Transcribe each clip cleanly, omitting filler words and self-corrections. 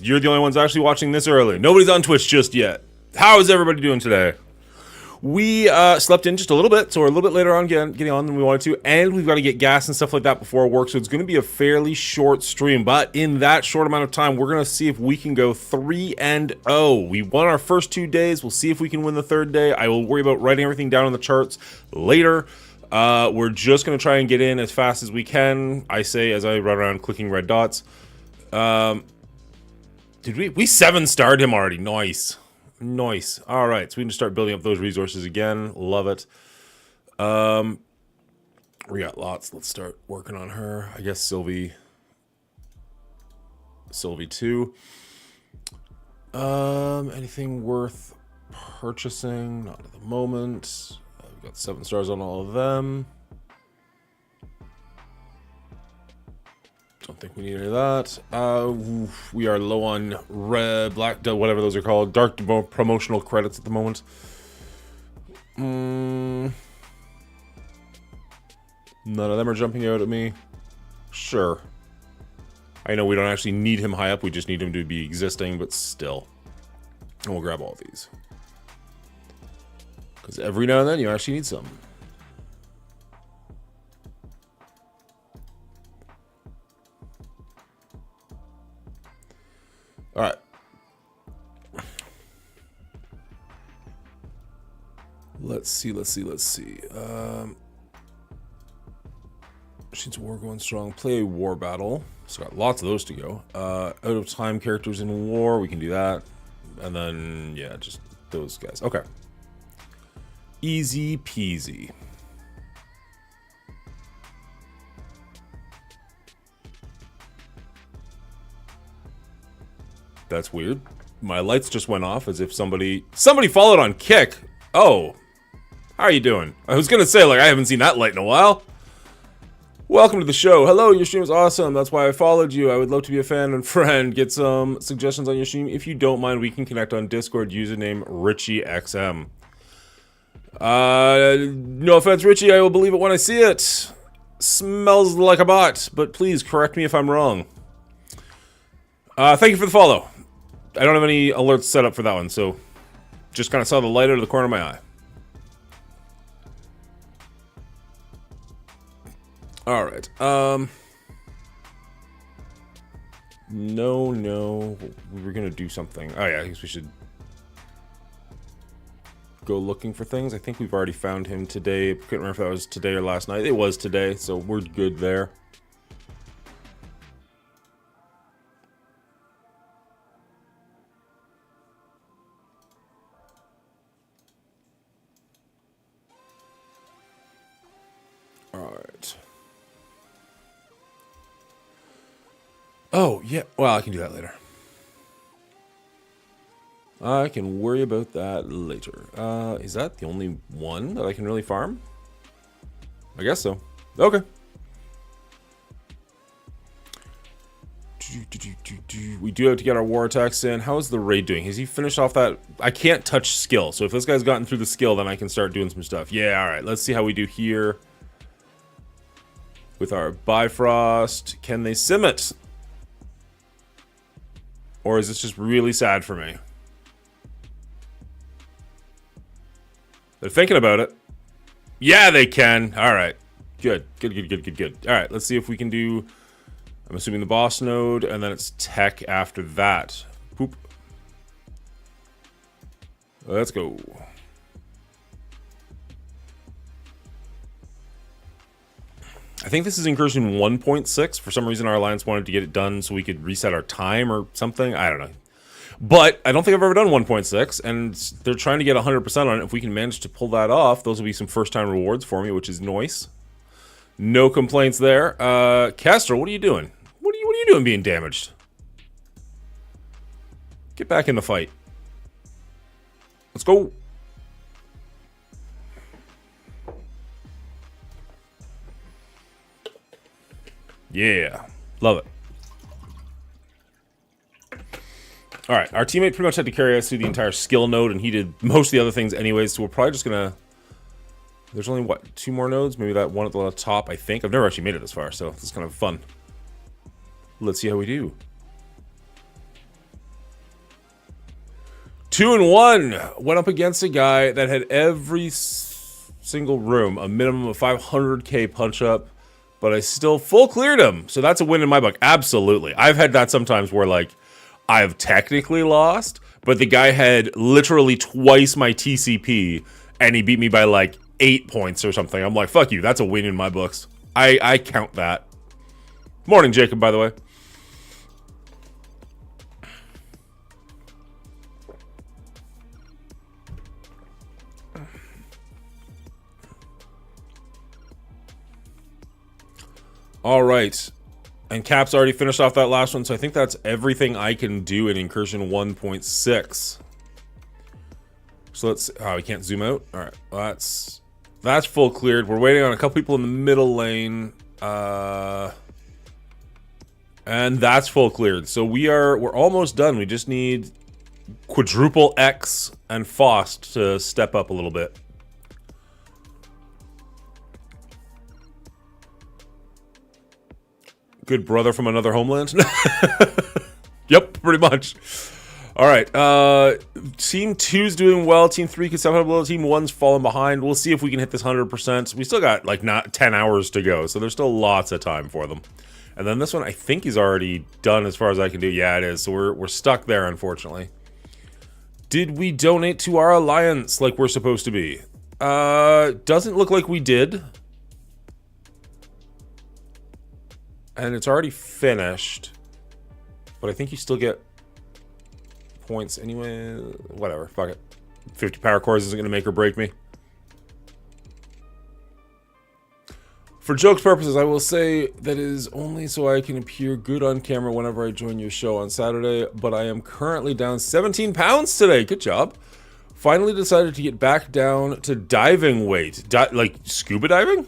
You're the only ones actually watching this early. Nobody's on Twitch just yet. How is everybody doing today? We slept in just a little bit, so we're a little bit later on getting on than we wanted to, and we've got to get gas and stuff like that before work, so it's going to be a fairly short stream, but in that short amount of time, we're going to see if we can go 3-0. We won our first 2 days. We'll see if we can win the third day. I will worry about writing everything down on the charts later. We're just going to try and get in as fast as we can, I say, as I run around clicking red dots. Did we 7-starred him already? Nice. Nice. All right, so we can start building up those resources again. Love it. We got lots. Let's start working on her. I guess Sylvie too. Anything worth purchasing? Not at the moment. We've got 7 stars on all of them. Don't think we need any of that. We are low on red, black, whatever those are called. Dark promotional credits at the moment. None of them are jumping out at me. Sure. I know we don't actually need him high up. We just need him to be existing, but still. And we'll grab all these. Because every now and then you actually need some. All right. Let's see. Since war going strong, play a war battle. So got lots of those to go. Out of time characters in war, we can do that. And then, yeah, just those guys. Okay. Easy peasy. That's weird. My lights just went off as if somebody followed on Kick. Oh, how are you doing? I was gonna say, like, I haven't seen that light in a while. Welcome to the show. Hello, your stream is awesome. That's why I followed you. I would love to be a fan and friend. Get some suggestions on your stream. If you don't mind, we can connect on Discord. Username RichieXM. No offense, Richie. I will believe it when I see it. Smells like a bot, but please correct me if I'm wrong. Thank you for the follow. I don't have any alerts set up for that one, so just kind of saw the light out of the corner of my eye. All right. No. We were gonna do something. Oh yeah, I guess we should go looking for things. I think we've already found him today. Couldn't remember if that was today or last night. It was today, so we're good there. Alright. Oh, yeah. Well, I can do that later. I can worry about that later. Is that the only one that I can really farm? I guess so. Okay. We do have to get our war attacks in. How is the raid doing? Has he finished off that? I can't touch skill. So if this guy's gotten through the skill, then I can start doing some stuff. Yeah, all right. Let's see how we do here. With our Bifrost. Can they sim it? Or is this just really sad for me? They're thinking about it. Yeah, they can. All right. Good. All right, let's see if we can do... I'm assuming the boss node, and then it's tech after that. Poop. Let's go. I think this is incursion 1.6. For some reason, our alliance wanted to get it done so we could reset our time or something. I don't know. But I don't think I've ever done 1.6, and they're trying to get 100% on it. If we can manage to pull that off, those will be some first-time rewards for me, which is nice. No complaints there. Castro, what are you doing? What are you doing being damaged? Get back in the fight. Let's go. Yeah, love it. All right, our teammate pretty much had to carry us through the entire skill node, and he did most of the other things anyways, so we're probably just gonna... There's only, what, 2 more nodes? Maybe that one at the top, I think. I've never actually made it this far, so this is kind of fun. Let's see how we do. 2-1. Went up against a guy that had every single room a minimum of 500k punch up, but I still full cleared him. So that's a win in my book. Absolutely. I've had that sometimes where like I've technically lost, but the guy had literally twice my TCP and he beat me by like 8 points or something. I'm like, fuck you. That's a win in my books. I count that. Morning, Jacob, by the way. All right. And Cap's already finished off that last one, so I think that's everything I can do in Incursion 1.6. So let's... Oh, we can't zoom out? All right. Well, that's full cleared. We're waiting on a couple people in the middle lane. And that's full cleared. So we're almost done. We just need quadruple X and Faust to step up a little bit. Good brother from another homeland? Yep, pretty much. All right. Team 2's doing well. Team 3 could step up a little. Team 1's falling behind. We'll see if we can hit this 100%. We still got like not 10 hours to go, so there's still lots of time for them. And then this one, I think he's already done as far as I can do. Yeah, it is. So we're stuck there, unfortunately. Did we donate to our alliance like we're supposed to be? Doesn't look like we did. And it's already finished. But I think you still get points anyway. Whatever, fuck it. 50 power cores isn't going to make or break me. For jokes purposes, I will say that is only so I can appear good on camera whenever I join your show on Saturday, but I am currently down 17 pounds today. Good job. Finally decided to get back down to diving weight. Like scuba diving?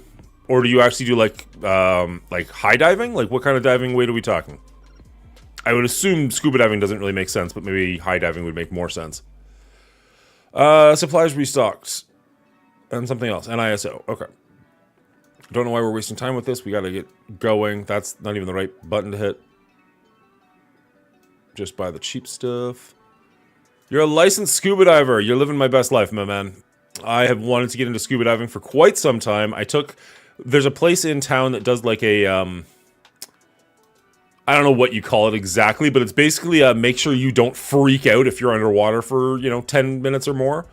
Or do you actually do like high diving? Like what kind of diving weight are we talking? I would assume scuba diving doesn't really make sense, but maybe high diving would make more sense. Supplies restocked. And something else. NISO. Okay. Don't know why we're wasting time with this. We gotta get going. That's not even the right button to hit. Just buy the cheap stuff. You're a licensed scuba diver. You're living my best life, my man. I have wanted to get into scuba diving for quite some time. There's a place in town that does like a, I don't know what you call it exactly, but it's basically a make sure you don't freak out if you're underwater for, 10 minutes or more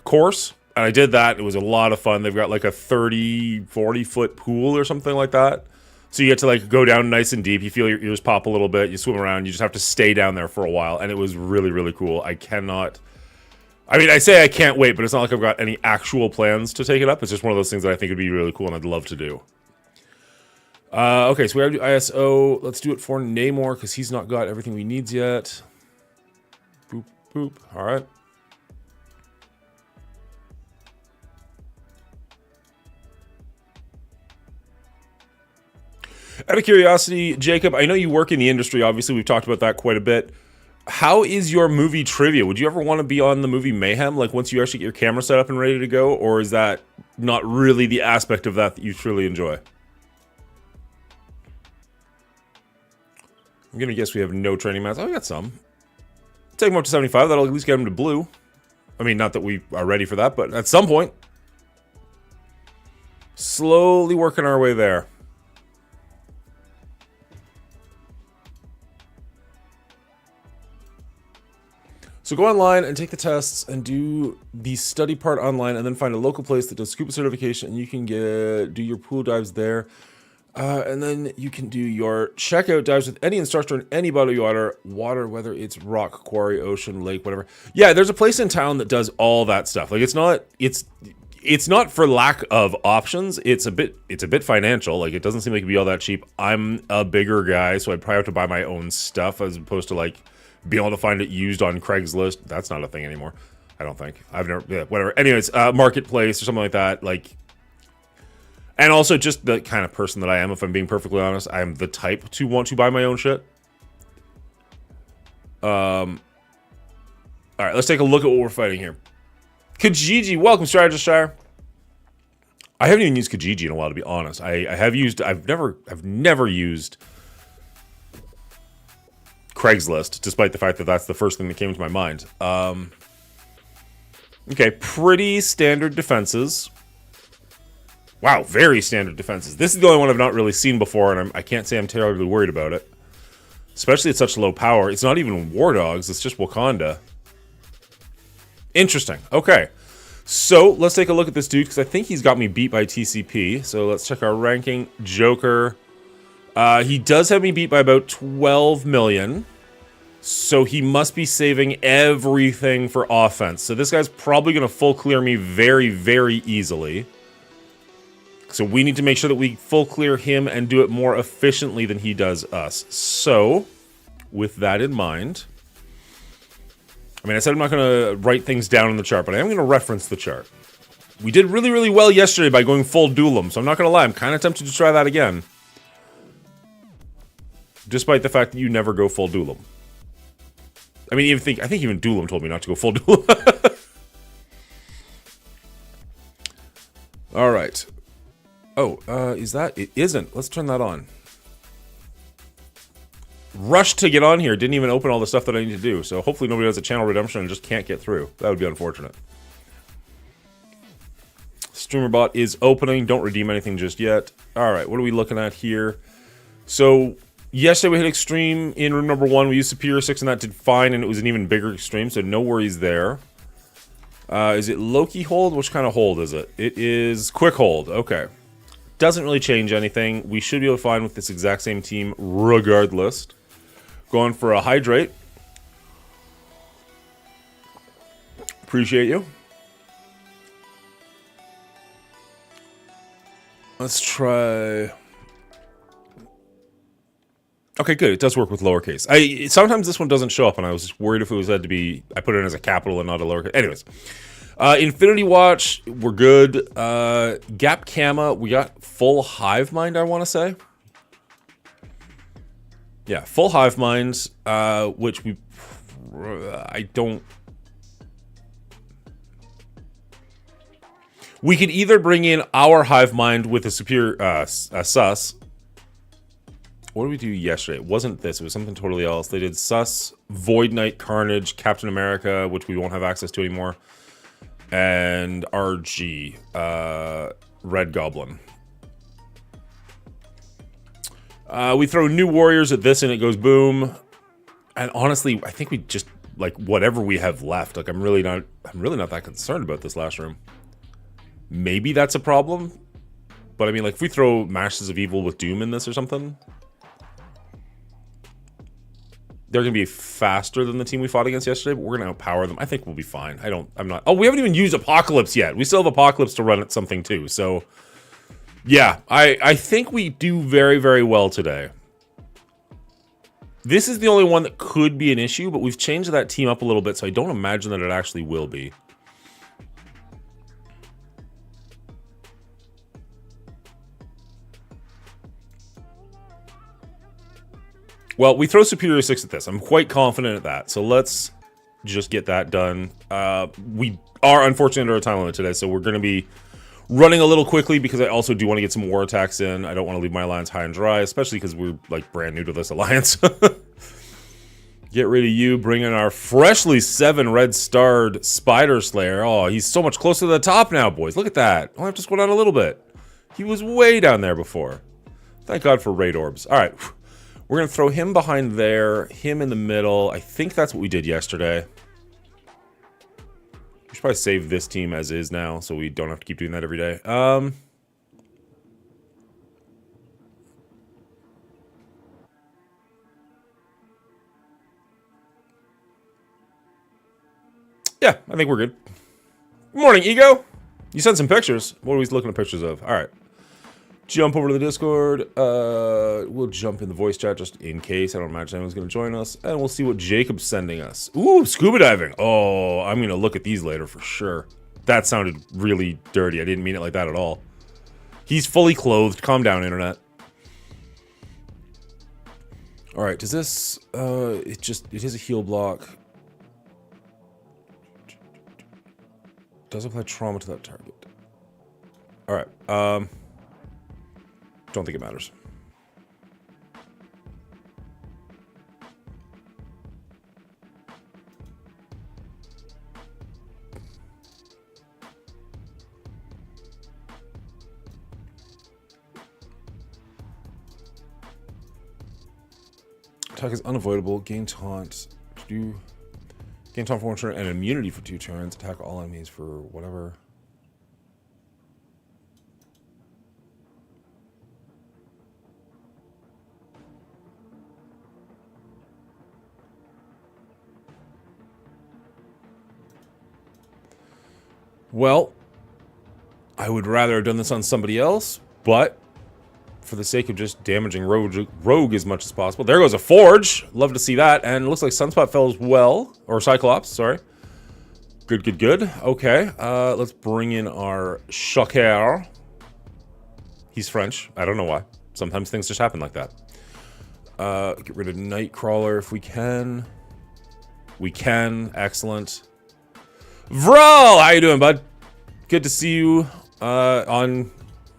course. And I did that. It was a lot of fun. They've got like a 30, 40 foot pool or something like that. So you get to like go down nice and deep. You feel your ears pop a little bit. You swim around. You just have to stay down there for a while. And it was really, really cool. I say I can't wait, but it's not like I've got any actual plans to take it up. It's just one of those things that I think would be really cool and I'd love to do. Okay, so we have to do ISO. Let's do it for Namor because he's not got everything we need yet. Boop, boop. All right. Out of curiosity, Jacob, I know you work in the industry. Obviously, we've talked about that quite a bit. How is your movie trivia? Would you ever want to be on the movie Mayhem? Like once you actually get your camera set up and ready to go? Or is that not really the aspect of that you truly enjoy? I'm going to guess we have no training mats. Oh, we got some. Take them up to 75. That'll at least get them to blue. I mean, not that we are ready for that, but at some point. Slowly working our way there. So go online and take the tests and do the study part online and then find a local place that does scuba certification and you can do your pool dives there. And then you can do your checkout dives with any instructor in any body of water, whether it's rock, quarry, ocean, lake, whatever. Yeah, there's a place in town that does all that stuff. Like it's not for lack of options. It's a bit financial. Like it doesn't seem like it'd be all that cheap. I'm a bigger guy, so I'd probably have to buy my own stuff as opposed to like be able to find it used on Craigslist. That's not a thing anymore. I don't think. I've never, yeah, whatever. Anyways, Marketplace or something like that. Like, and also just the kind of person that I am, if I'm being perfectly honest, I'm the type to want to buy my own shit. All right, let's take a look at what we're fighting here. Kijiji, welcome, Strategist Shire. I haven't even used Kijiji in a while, to be honest. I've never used Craigslist, despite the fact that that's the first thing that came to my mind. Okay, pretty standard defenses. Wow, very standard defenses. This is the only one I've not really seen before, and I can't say I'm terribly worried about it. Especially at such low power. It's not even War Dogs, it's just Wakanda. Interesting. Okay. So, let's take a look at this dude, because I think he's got me beat by TCP. So, let's check our ranking. Joker. He does have me beat by about 12 million. So, he must be saving everything for offense. So, this guy's probably going to full clear me very, very easily. So, we need to make sure that we full clear him and do it more efficiently than he does us. So, with that in mind... I mean, I said I'm not going to write things down in the chart, but I am going to reference the chart. We did really, really well yesterday by going full Duelam, so I'm not going to lie. I'm kind of tempted to try that again. Despite the fact that you never go full Duelam. I mean, I think even Duelam told me not to go full Duelam. Alright. Oh, is that... It isn't. Let's turn that on. Rushed to get on here, didn't even open all the stuff that I need to do, so hopefully nobody has a channel redemption and just can't get through. That would be unfortunate. StreamerBot is opening, don't redeem anything just yet. Alright, what are we looking at here? So, yesterday we hit Extreme in room number 1, we used Superior 6 and that did fine, and it was an even bigger Extreme, so no worries there. Is it Loki hold? Which kind of hold is it? It is Quick hold, okay. Doesn't really change anything, we should be able to find with this exact same team regardless. Going for a hydrate. Appreciate you. Let's try... Okay, good. It does work with lowercase. Sometimes this one doesn't show up, and I was just worried if it was had to be... I put it in as a capital and not a lowercase. Anyways. Infinity Watch, we're good. Gap Gamma, we got full Hive Mind, I want to say. Yeah, full Hive Minds, which we... I don't... We could either bring in our Hive Mind with a superior... Sus. What did we do yesterday? It wasn't this, it was something totally else. They did Sus, Void Knight, Carnage, Captain America, which we won't have access to anymore, and RG, Red Goblin. We throw new warriors at this and it goes boom. And honestly, I think we just, like, whatever we have left, like, I'm really not that concerned about this last room. Maybe that's a problem. But I mean, like, if we throw Masters of Evil with Doom in this or something, they're going to be faster than the team we fought against yesterday, but we're going to outpower them. I think we'll be fine. I'm not... Oh, we haven't even used Apocalypse yet. We still have Apocalypse to run at something too, so... Yeah, I think we do very, very well today. This is the only one that could be an issue, but we've changed that team up a little bit, so I don't imagine that it actually will be. Well, we throw Superior 6 at this. I'm quite confident at that, so let's just get that done. We are unfortunately under a time limit today, so we're going to be... running a little quickly because I also do want to get some war attacks in. I don't want to leave my alliance high and dry, especially because we're, like, brand new to this alliance. Get rid of you, bring in our freshly 7 red-starred Spider Slayer. Oh, he's so much closer to the top now, boys. Look at that. I'll have to scroll down a little bit. He was way down there before. Thank God for raid orbs. All right. We're going to throw him behind there, him in the middle. I think that's what we did yesterday. We should probably save this team as is now, so we don't have to keep doing that every day. Yeah, I think we're good. Good morning, Ego. You sent some pictures. What are we looking at pictures of? All right. Jump over to the Discord. We'll jump in the voice chat just in case. I don't imagine anyone's going to join us. And we'll see what Jacob's sending us. Ooh, scuba diving. Oh, I'm going to look at these later for sure. That sounded really dirty. I didn't mean it like that at all. He's fully clothed. Calm down, internet. All right, does this... it is a heal block. Does apply trauma to that target. All right, don't think it matters. Attack is unavoidable. Gain taunt. Gain taunt for 1 turn and immunity for 2 turns. Attack all enemies for whatever. Well, I would rather have done this on somebody else, but for the sake of just damaging Rogue as much as possible. There goes a Forge. Love to see that. And it looks like Sunspot fell as well. Or Cyclops, sorry. Good, good, good. Okay, let's bring in our Shocker. He's French. I don't know why. Sometimes things just happen like that. Get rid of Nightcrawler if we can. We can. Excellent. Vrol! How you doing, bud? Good to see you on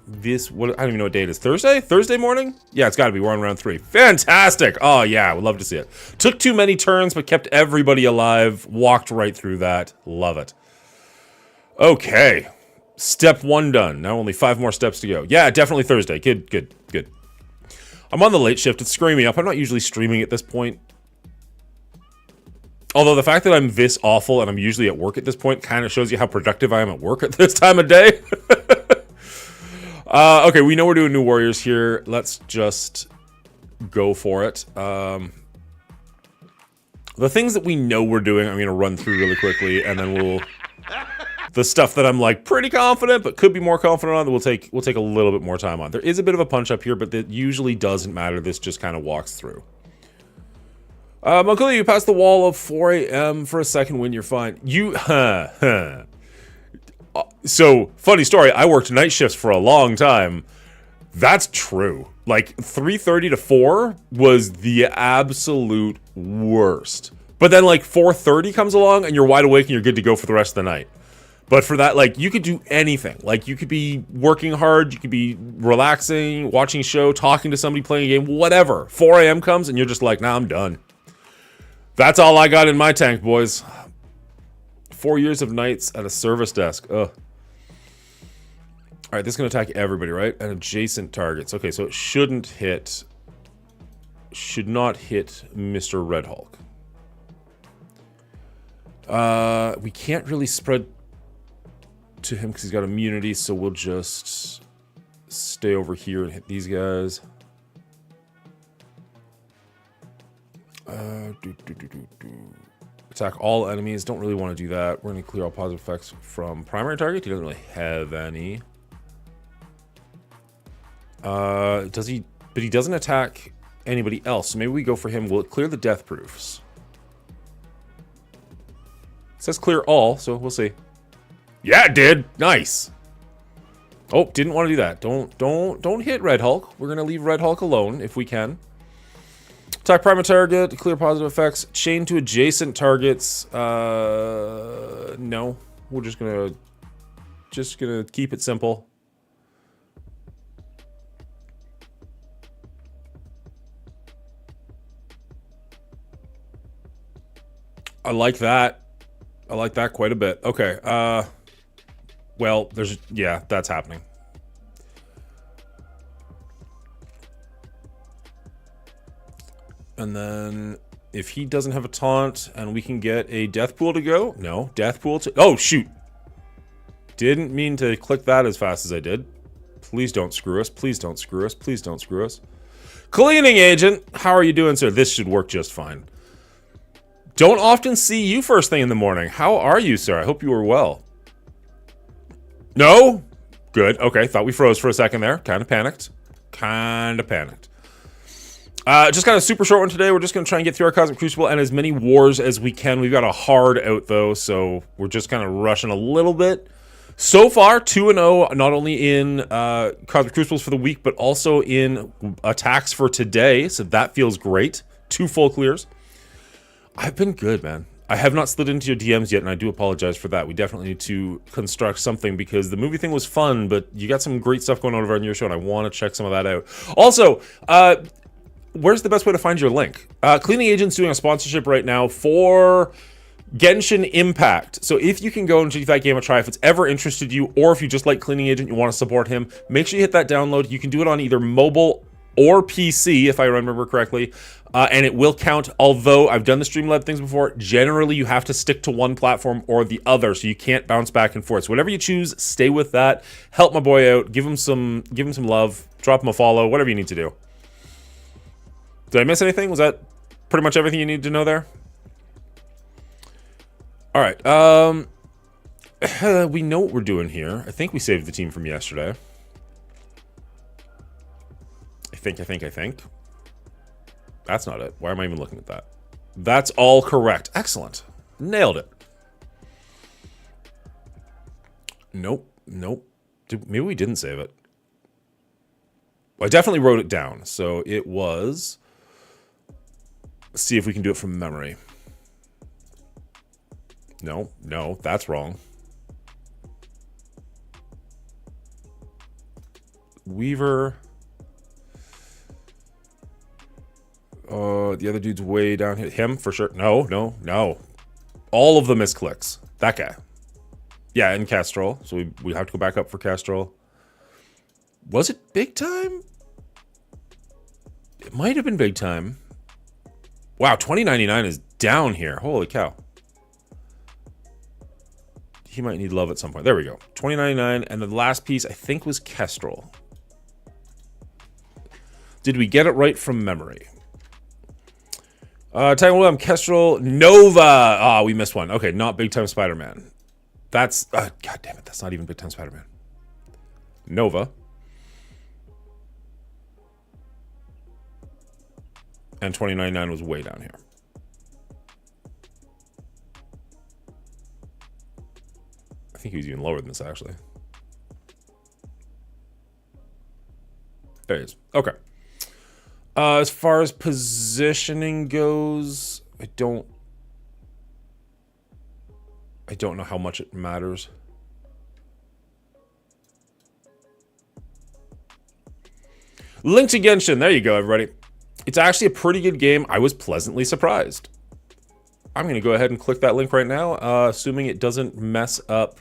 this, what, I don't even know what day it is. Thursday morning? Yeah, it's gotta be. We're on round 3. Fantastic! Oh yeah, I would love to see it. Took too many turns, but kept everybody alive. Walked right through that. Love it. Okay. Step 1 done. Now only 5 more steps to go. Yeah, definitely Thursday. Good, good, good. I'm on the late shift. It's screwing me up. I'm not usually streaming at this point. Although the fact that I'm this awful and I'm usually at work at this point kind of shows you how productive I am at work at this time of day. Okay, we know we're doing New Warriors here. Let's just go for it. The things that we know we're doing, I'm going to run through really quickly, and then we'll... The stuff that I'm like pretty confident, but could be more confident on, we'll take a little bit more time on. There is a bit of a punch up here, but that usually doesn't matter. This just kind of walks through. Uncle, you passed the wall of 4 a.m. for a second win. You're fine. You, So, funny story, I worked night shifts for a long time. That's true. Like, 3:30 to 4 was the absolute worst. But then, like, 4:30 comes along, and you're wide awake, and you're good to go for the rest of the night. But for that, like, you could do anything. Like, you could be working hard, you could be relaxing, watching a show, talking to somebody, playing a game, whatever. 4 a.m. comes, and you're just like, nah, I'm done. That's all I got in my tank, boys. 4 years of nights at a service desk. Ugh. Alright, this is going to attack everybody, right? And adjacent targets. Okay, so it shouldn't hit... Should not hit Mr. Red Hulk. We can't really spread to him because he's got immunity, so we'll just stay over here and hit these guys. Attack all enemies. Don't really want to do that. We're going to clear all positive effects from primary target. He doesn't really have any. Does he? But he doesn't attack anybody else. So maybe we go for him. Will it clear the death proofs? It says clear all, so we'll see. Yeah, it did. Nice. Oh, didn't want to do that. Don't hit Red Hulk. We're gonna leave Red Hulk alone if we can. Attack primary target, clear positive effects, chain to adjacent targets. No. We're just gonna keep it simple. I like that. I like that quite a bit. Okay, well, yeah, that's happening. And then, if he doesn't have a taunt, and we can get a death pool to go. No, death pool to... Oh, shoot! Didn't mean to click that as fast as I did. Please don't screw us. Please don't screw us. Please don't screw us. Cleaning agent! How are you doing, sir? This should work just fine. Don't often see you first thing in the morning. How are you, sir? I hope you are well. No? Good. Okay, thought we froze for a second there. Kind of panicked. Just got a super short one today. We're just going to try and get through our Cosmic Crucible and as many wars as we can. We've got a hard out, though, so we're just kind of rushing a little bit. So far, 2-0, not only in Cosmic Crucibles for the week, but also in attacks for today, so that feels great. 2 full clears. I've been good, man. I have not slid into your DMs yet, and I do apologize for that. We definitely need to construct something, because the movie thing was fun, but you got some great stuff going on over on your show, and I want to check some of that out. Also, where's the best way to find your link? Cleaning Agent's doing a sponsorship right now for Genshin Impact. So if you can go and give that game a try, if it's ever interested you, or if you just like Cleaning Agent, you want to support him, make sure you hit that download. You can do it on either mobile or PC, if I remember correctly. And it will count, although I've done the Streamlab things before, generally you have to stick to one platform or the other, so you can't bounce back and forth. So whatever you choose, stay with that. Help my boy out. Give him some love. Drop him a follow. Whatever you need to do. Did I miss anything? Was that pretty much everything you needed to know there? All right. We know what we're doing here. I think we saved the team from yesterday. I think. That's not it. Why am I even looking at that? That's all correct. Excellent. Nailed it. Nope. Maybe we didn't save it. Well, I definitely wrote it down. So it was... Let's see if we can do it from memory. No, that's wrong. Weaver... the other dude's way down here. Him, for sure. No. All of the misclicks. That guy. Yeah, and Castrol. So we have to go back up for Castrol. Was it big time? It might have been big time. Wow, 2099 is down here. Holy cow. He might need love at some point. There we go. 2099, and the last piece, I think, was Kestrel. Did we get it right from memory? Titan William, Kestrel, Nova. We missed one. Okay, not Big Time Spider-Man. That's... God damn it, that's not even Big Time Spider-Man. Nova. And 2099 was way down here. I think he was even lower than this, actually. There he is. Okay. As far as positioning goes, I don't know how much it matters. Link to Genshin. There you go, everybody. It's actually a pretty good game. I was pleasantly surprised. I'm going to go ahead and click that link right now, assuming it doesn't mess up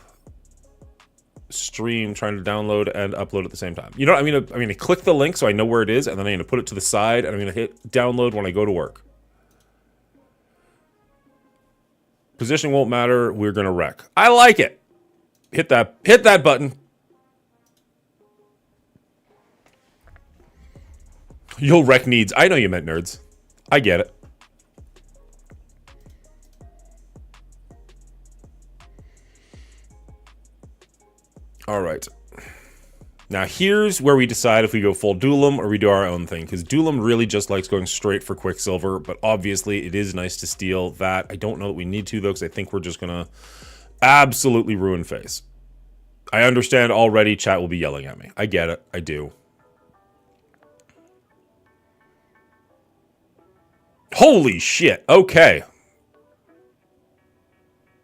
stream trying to download and upload at the same time. You know what I mean? I'm going to click the link so I know where it is, and then I'm going to put it to the side, and I'm going to hit download when I go to work. Position won't matter. We're going to wreck. I like it. Hit that button. You'll wreck needs. I know you meant nerds. I get it. All right. Now here's where we decide if we go full Duelim or we do our own thing, because Duelim really just likes going straight for Quicksilver, but obviously it is nice to steal that. I don't know that we need to, though, because I think we're just going to absolutely ruin face. I understand already chat will be yelling at me. I get it. I do. Holy shit. Okay.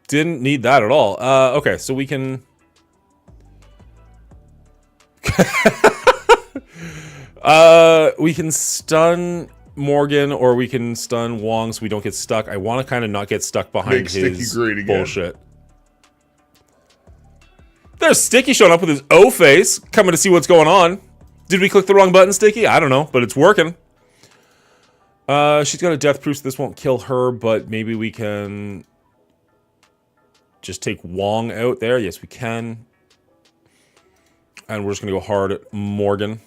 Didn't need that at all. Okay, so we can... we can stun Morgan, or we can stun Wong so we don't get stuck. I want to kind of not get stuck behind his bullshit. There's Sticky showing up with his O face, coming to see what's going on. Did we click the wrong button, Sticky? I don't know, but it's working. She's got a death proof, so this won't kill her, but maybe we can just take Wong out there. Yes, we can. And we're just going to go hard at Morgan.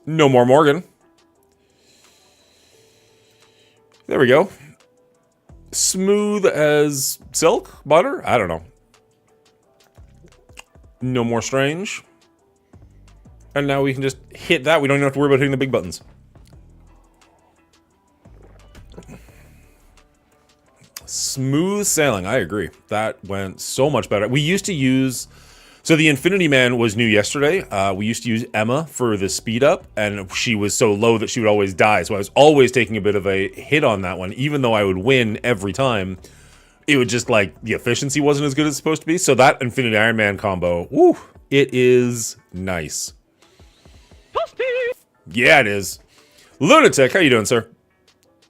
No more Morgan. There we go. Smooth as silk? Butter? I don't know. No more Strange. And now we can just hit that. We don't even have to worry about hitting the big buttons. Smooth sailing. I agree. That went so much better. We used to use... So the Infinity Man was new yesterday. We used to use Emma for the speed up, and she was so low that she would always die. So I was always taking a bit of a hit on that one, even though I would win every time. It would just, like, the efficiency wasn't as good as it's supposed to be. So that Infinity Iron Man combo, woo, it is nice. Yeah, it is. Lunatic, how you doing, sir?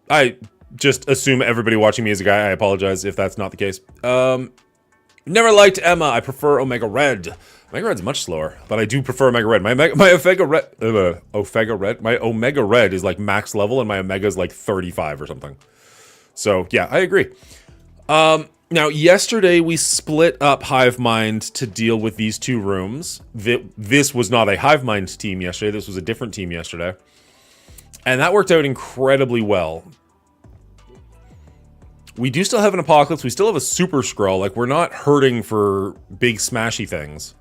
I just assume everybody watching me is a guy. I apologize if that's not the case. Never liked Emma. I prefer Omega Red. Omega Red's much slower, but I do prefer Omega Red. My Omega Red is like max level, and my Omega is like 35 or something. So yeah, I agree. Now, yesterday we split up Hive Mind to deal with these two rooms. This was not a Hive Mind team yesterday. This was a different team yesterday. And that worked out incredibly well. We do still have an Apocalypse. We still have a Super Skrull. Like, we're not hurting for big smashy things.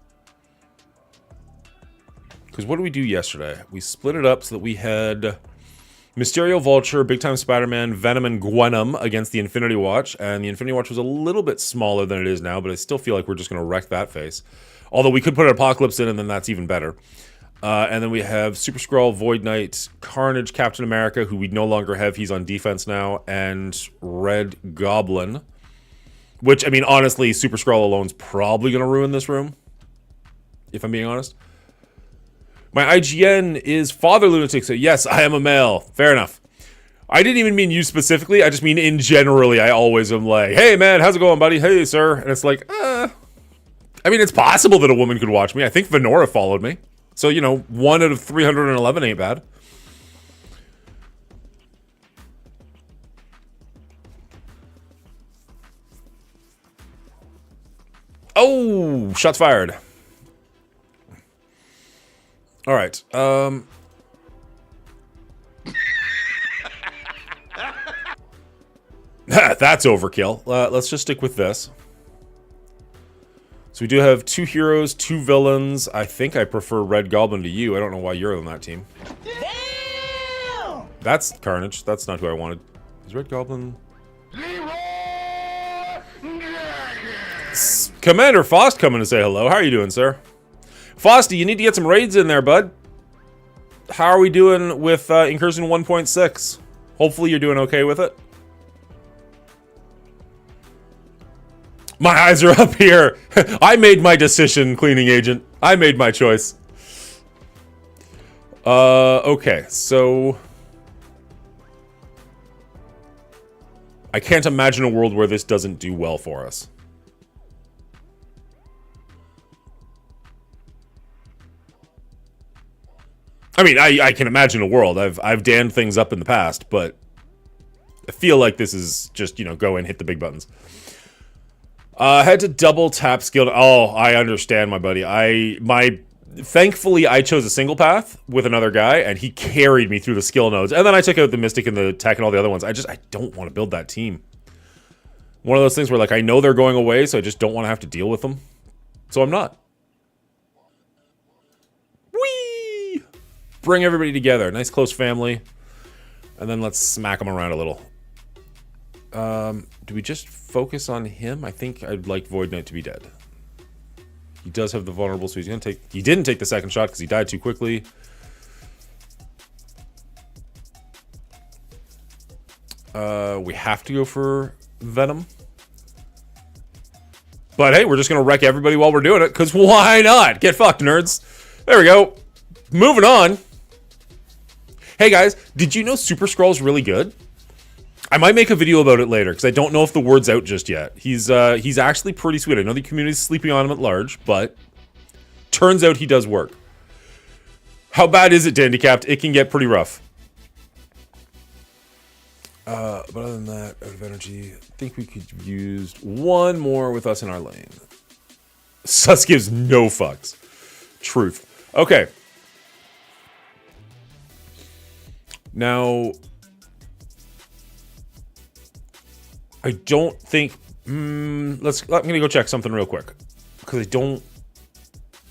Because what did we do yesterday? We split it up so that we had Mysterio, Vulture, Big Time Spider-Man, Venom, and Gwenom against the Infinity Watch. And the Infinity Watch was a little bit smaller than it is now, but I still feel like we're just going to wreck that face. Although we could put an Apocalypse in, and then that's even better. And then we have Super Skrull, Void Knight, Carnage, Captain America, who we no longer have. He's on defense now. And Red Goblin. Which, I mean, honestly, Super Skrull alone's probably going to ruin this room. If I'm being honest. My IGN is Father Lunatic. So yes, I am a male. Fair enough. I didn't even mean you specifically. I just mean in generally. I always am like, hey man, how's it going, buddy? Hey, sir. And it's like, I mean, it's possible that a woman could watch me. I think Venora followed me. So, you know, 1 out of 311 ain't bad. Oh, shots fired. All right. That's overkill. Let's just stick with this. So we do have 2 heroes, 2 villains. I think I prefer Red Goblin to you. I don't know why you're on that team. Damn! That's Carnage. That's not who I wanted. Is Red Goblin... Commander Faust coming to say hello. How are you doing, sir? Fausty, you need to get some raids in there, bud. How are we doing with Incursion 1.6? Hopefully you're doing okay with it. My eyes are up here. I made my decision, cleaning agent. I made my choice. Okay, so... I can't imagine a world where this doesn't do well for us. I mean, I can imagine a world. I've damned things up in the past, but I feel like this is just, you know, go and hit the big buttons. Had to double tap skill. Oh, I understand, my buddy. Thankfully, I chose a single path with another guy, and he carried me through the skill nodes. And then I took out the Mystic and the Tech and all the other ones. I don't want to build that team. One of those things where, like, I know they're going away, so I just don't want to have to deal with them. So I'm not. Whee! Bring everybody together. Nice close family. And then let's smack them around a little. Do we just focus on him? I think I'd like Void Knight to be dead. He does have the vulnerable, so he's gonna take... He didn't take the second shot because he died too quickly. We have to go for Venom. But hey, we're just gonna wreck everybody while we're doing it, because why not? Get fucked, nerds. There we go. Moving on. Hey guys, did you know Super Skrull's really good? I might make a video about it later, because I don't know if the word's out just yet. He's actually pretty sweet. I know the community's sleeping on him at large, but turns out he does work. How bad is it, Dandicapped? It can get pretty rough. But other than that, out of energy, I think we could have used one more with us in our lane. Sus gives no fucks. Truth. Okay. Now... I don't think... I'm gonna go check something real quick. Because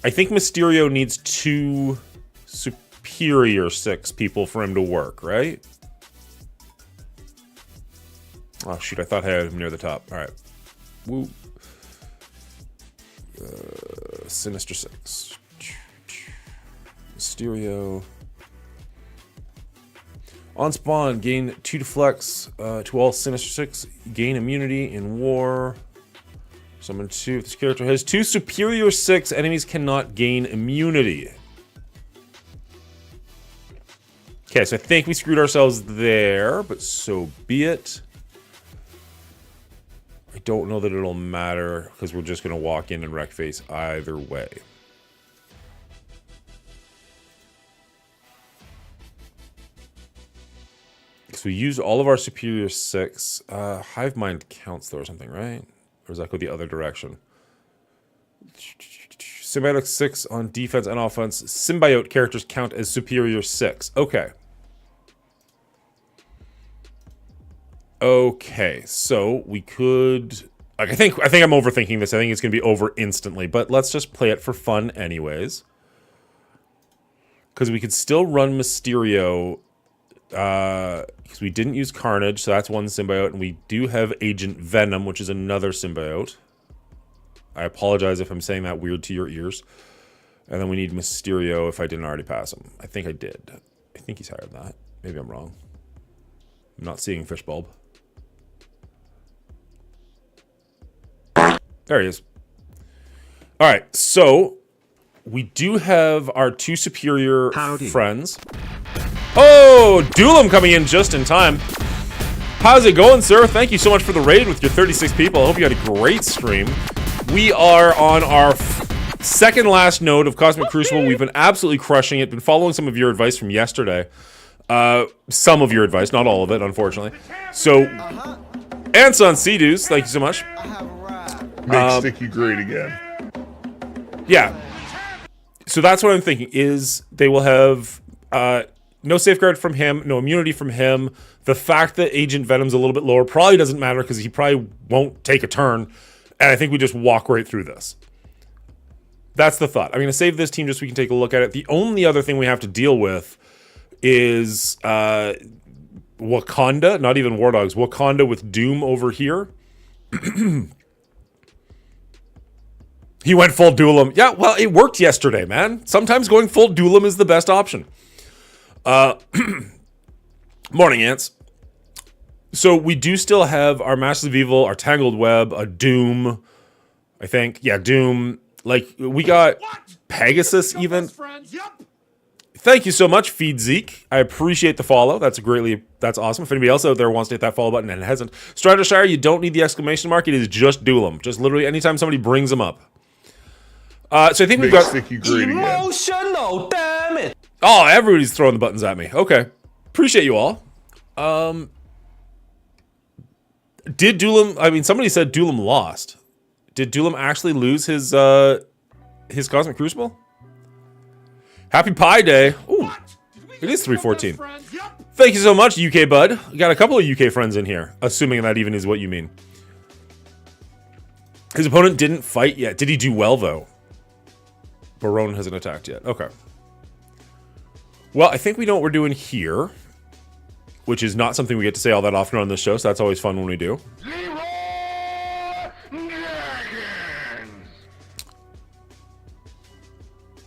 I think Mysterio needs 2 Superior 6 people for him to work, right? Oh, shoot. I thought I had him near the top. Alright. Woo. Sinister 6. Mysterio... On spawn, gain 2 deflects to all Sinister 6. Gain immunity in war. Summon 2. If this character has 2 Superior 6, enemies cannot gain immunity. Okay, so I think we screwed ourselves there, but so be it. I don't know that it'll matter because we're just going to walk in and wreck face either way. So we used all of our Superior 6. Hive Mind counts though or something, right? Or does that go the other direction? Symbiotic 6 on defense and offense. Symbiote characters count as Superior 6. Okay. Okay, so we could... Like, I think I'm overthinking this. I think it's going to be over instantly, but let's just play it for fun anyways. Because we could still run Mysterio... because we didn't use Carnage, so that's one symbiote, and we do have Agent Venom, which is another symbiote. I apologize if I'm saying that weird to your ears. And then we need Mysterio if I didn't already pass him. I think I did. I think he's higher than that. Maybe I'm wrong. I'm not seeing Fishbulb. There he is. Alright, so we do have our two superior friends. Oh, Duelam coming in just in time. How's it going, sir? Thank you so much for the raid with your 36 people. I hope you had a great stream. We are on our second last node of Cosmic Crucible. We've been absolutely crushing it. Been following some of your advice from yesterday. Some of your advice, not all of it, unfortunately. So, Anson Sea-Doos, thank you so much. Make Sticky great again. Yeah. So that's what I'm thinking, is they will have no safeguard from him, no immunity from him. The fact that Agent Venom's a little bit lower probably doesn't matter because he probably won't take a turn. And I think we just walk right through this. That's the thought. I'm going to save this team just so we can take a look at it. The only other thing we have to deal with is Wakanda, not even War Dogs. Wakanda with Doom over here. He went full Duelam. Yeah, well, it worked yesterday, man. Sometimes going full Duelam is the best option. Morning, Ants. So we do still have our Masters of Evil, our Tangled Web, a Doom, I think. Yeah, Doom. Like, we got Pegasus even. Thank you so much, Feed Zeke. I appreciate the follow. That's awesome. If anybody else out there wants to hit that follow button and hasn't. Stratashire, you don't need the exclamation mark. It is just Duelam. Just literally anytime somebody brings them up. So I think we've got... Sticky great Emotional, damn it! Oh, everybody's throwing the buttons at me. Okay. Appreciate you all. Did Duelam... I mean, somebody said Duelam lost. Did Duelam actually lose his Cosmic Crucible? Happy Pi Day. Ooh, it is 314. Thank you so much, UK bud. We got a couple of UK friends in here, assuming that even is what you mean. His opponent didn't fight yet. Did he do well, though? Barone hasn't attacked yet. Okay. Well, I think we know what we're doing here, which is not something we get to say all that often on this show, so that's always fun when we do.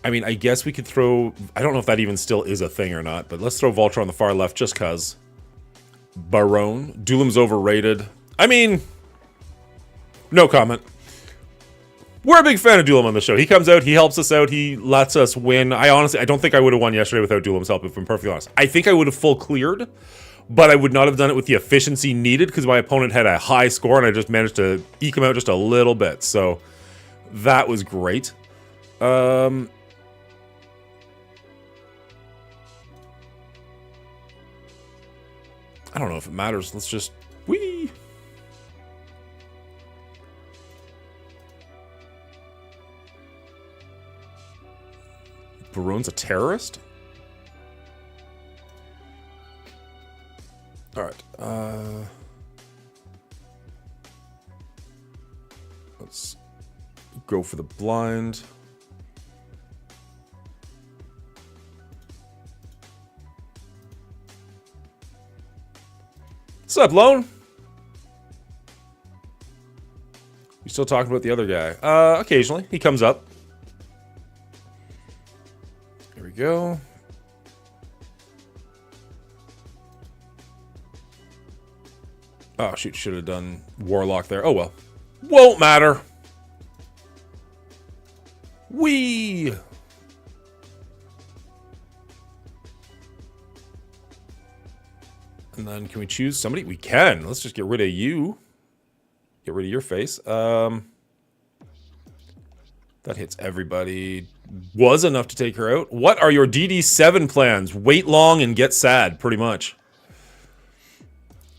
I mean, I guess we could throw... I don't know if that even still is a thing or not, but let's throw Vulture on the far left just cuz. Barone. Duelam's overrated. I mean... No comment. We're a big fan of Duelam on the show. He comes out, he helps us out, he lets us win. I don't think I would have won yesterday without Duelam's help, if I'm perfectly honest. I think I would have full cleared, but I would not have done it with the efficiency needed because my opponent had a high score and I just managed to eke him out just a little bit. So, that was great. I don't know if it matters. Let's just... Whee! Barone's a terrorist? Alright, let's go for the blind. What's up, Lone? You still talking about the other guy? Occasionally. He comes up. Here we go. Oh, shoot. Should have done Warlock there. Oh, well. Won't matter. Whee! And then can we choose somebody? We can. Let's just get rid of you. Get rid of your face. That hits everybody. Was enough to take her out. What are your DD7 plans? Wait long and get sad, pretty much.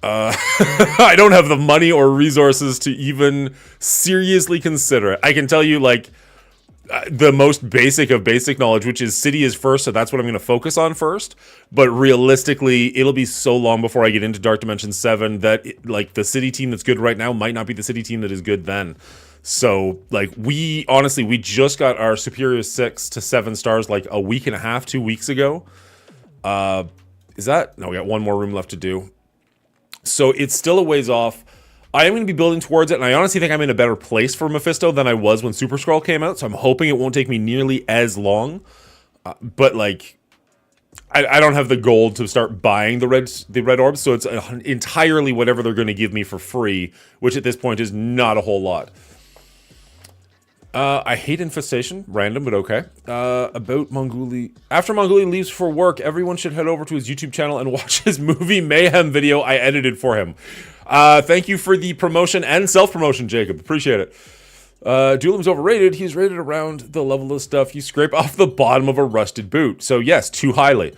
I don't have the money or resources to even seriously consider it. I can tell you, like, the most basic of basic knowledge, which is City is first, so that's what I'm going to focus on first. But realistically, it'll be so long before I get into Dark Dimension 7 that, like, the City team that's good right now might not be the City team that is good then. So, like, we just got our Superior 6 to 7 stars, like, a week and a half, 2 weeks ago. Is that? No, we got one more room left to do. So, it's still a ways off. I am going to be building towards it, and I honestly think I'm in a better place for Mephisto than I was when Super Skrull came out, so I'm hoping it won't take me nearly as long. But, like, I don't have the gold to start buying the red orbs, so it's entirely whatever they're going to give me for free, which at this point is not a whole lot. I hate Infestation. Random, but okay. About Monguli. After Monguli leaves for work, everyone should head over to his YouTube channel and watch his movie Mayhem video I edited for him. Thank you for the promotion and self-promotion, Jacob. Appreciate it. Duelim's overrated. He's rated around the level of stuff you scrape off the bottom of a rusted boot. So yes, too highly.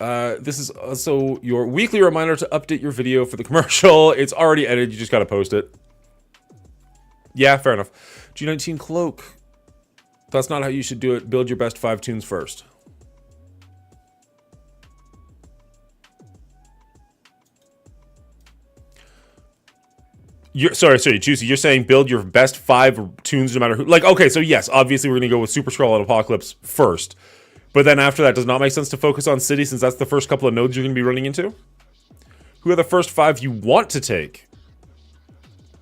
This is also your weekly reminder to update your video for the commercial. It's already edited. You just got to post it. Yeah, fair enough. G19 Cloak. That's not how you should do it. Build your best 5 tunes first. Sorry, Juicy. You're saying build your best 5 tunes no matter who. Like, okay, so yes, obviously we're going to go with Super Skrull and Apocalypse first. But then after that, does not make sense to focus on City since that's the first couple of nodes you're going to be running into? Who are the first 5 you want to take?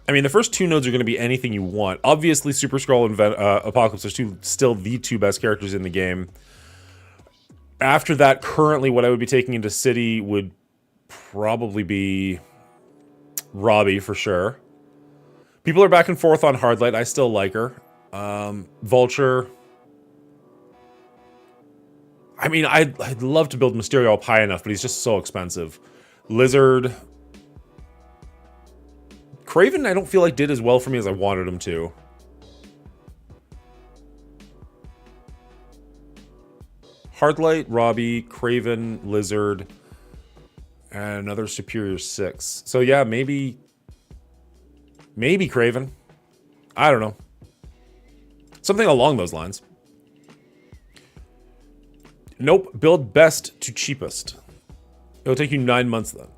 I mean, the first 2 nodes are going to be anything you want. Obviously, Super Skrull and Apocalypse are still the 2 best characters in the game. After that, currently what I would be taking into City would probably be Robbie, for sure. People are back and forth on Hardlight. I still like her. Vulture. I mean, I'd love to build Mysterio up high enough, but he's just so expensive. Lizard. Kraven, I don't feel like did as well for me as I wanted him to. Hardlight, Robbie, Kraven, Lizard, and another Superior 6. So yeah, maybe Kraven. I don't know. Something along those lines. Nope, build best to cheapest. It'll take you 9 months then.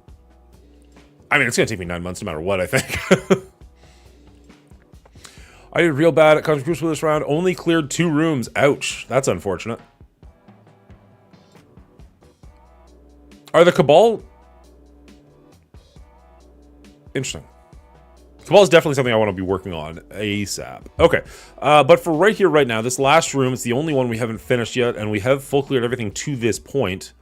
I mean, it's going to take me 9 months no matter what, I think. I did real bad at Cosmic Crucible this round. Only cleared 2 rooms. Ouch. That's unfortunate. Are the Cabal... Interesting. Cabal is definitely something I want to be working on ASAP. Okay. But for right here, right now, this last room, it's the only one we haven't finished yet, and we have full cleared everything to this point.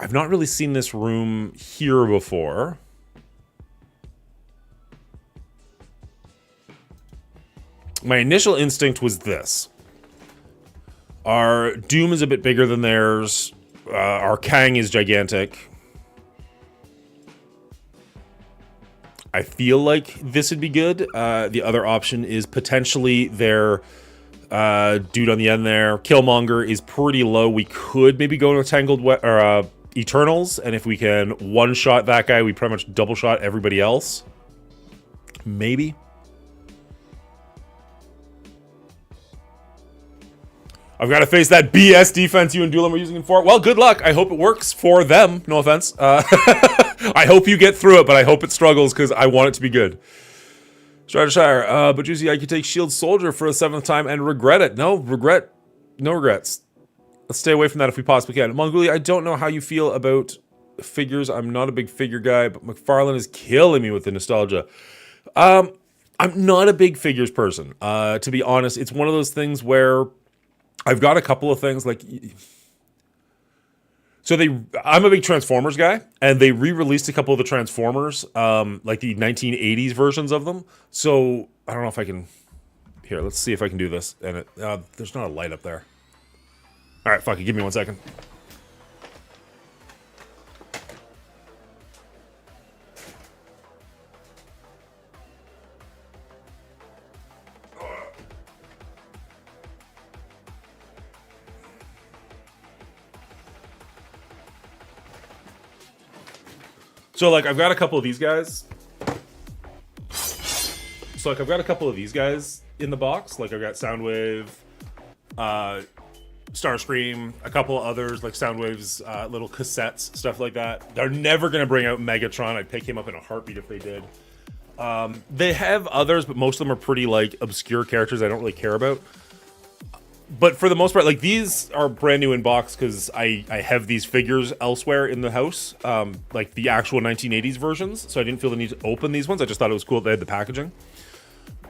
I've not really seen this room here before. My initial instinct was this. Our Doom is a bit bigger than theirs. Our Kang is gigantic. I feel like this would be good. The other option is potentially their dude on the end there. Killmonger is pretty low. We could maybe go to Tangled or Eternals, and if we can one-shot that guy, we pretty much double-shot everybody else. Maybe. I've got to face that BS defense you and Duelim are using it for. Well, good luck. I hope it works for them. No offense. I hope you get through it, but I hope it struggles because I want it to be good. Stratashire, but Juicy, I could take Shield Soldier for a 7th time and regret it. No regrets. Let's stay away from that if we possibly can. Monguli, I don't know how you feel about figures. I'm not a big figure guy, but McFarlane is killing me with the nostalgia. I'm not a big figures person. To be honest, it's one of those things where I've got a couple of things like... So I'm a big Transformers guy, and they re-released a couple of the Transformers, like the 1980s versions of them. So I don't know if I can... Here, let's see if I can do this. And there's not a light up there. All right, fuck it. Give me 1 second. So like I've got a couple of these guys. In the box. Like I've got Soundwave, Starscream, a couple of others like Soundwave's little cassettes, stuff like that. They're never gonna bring out Megatron. I'd pick him up in a heartbeat if they did. They have others, but most of them are pretty like obscure characters I don't really care about. But for the most part, like these are brand new in box because I have these figures elsewhere in the house, like the actual 1980s versions. So I didn't feel the need to open these ones. I just thought it was cool that they had the packaging.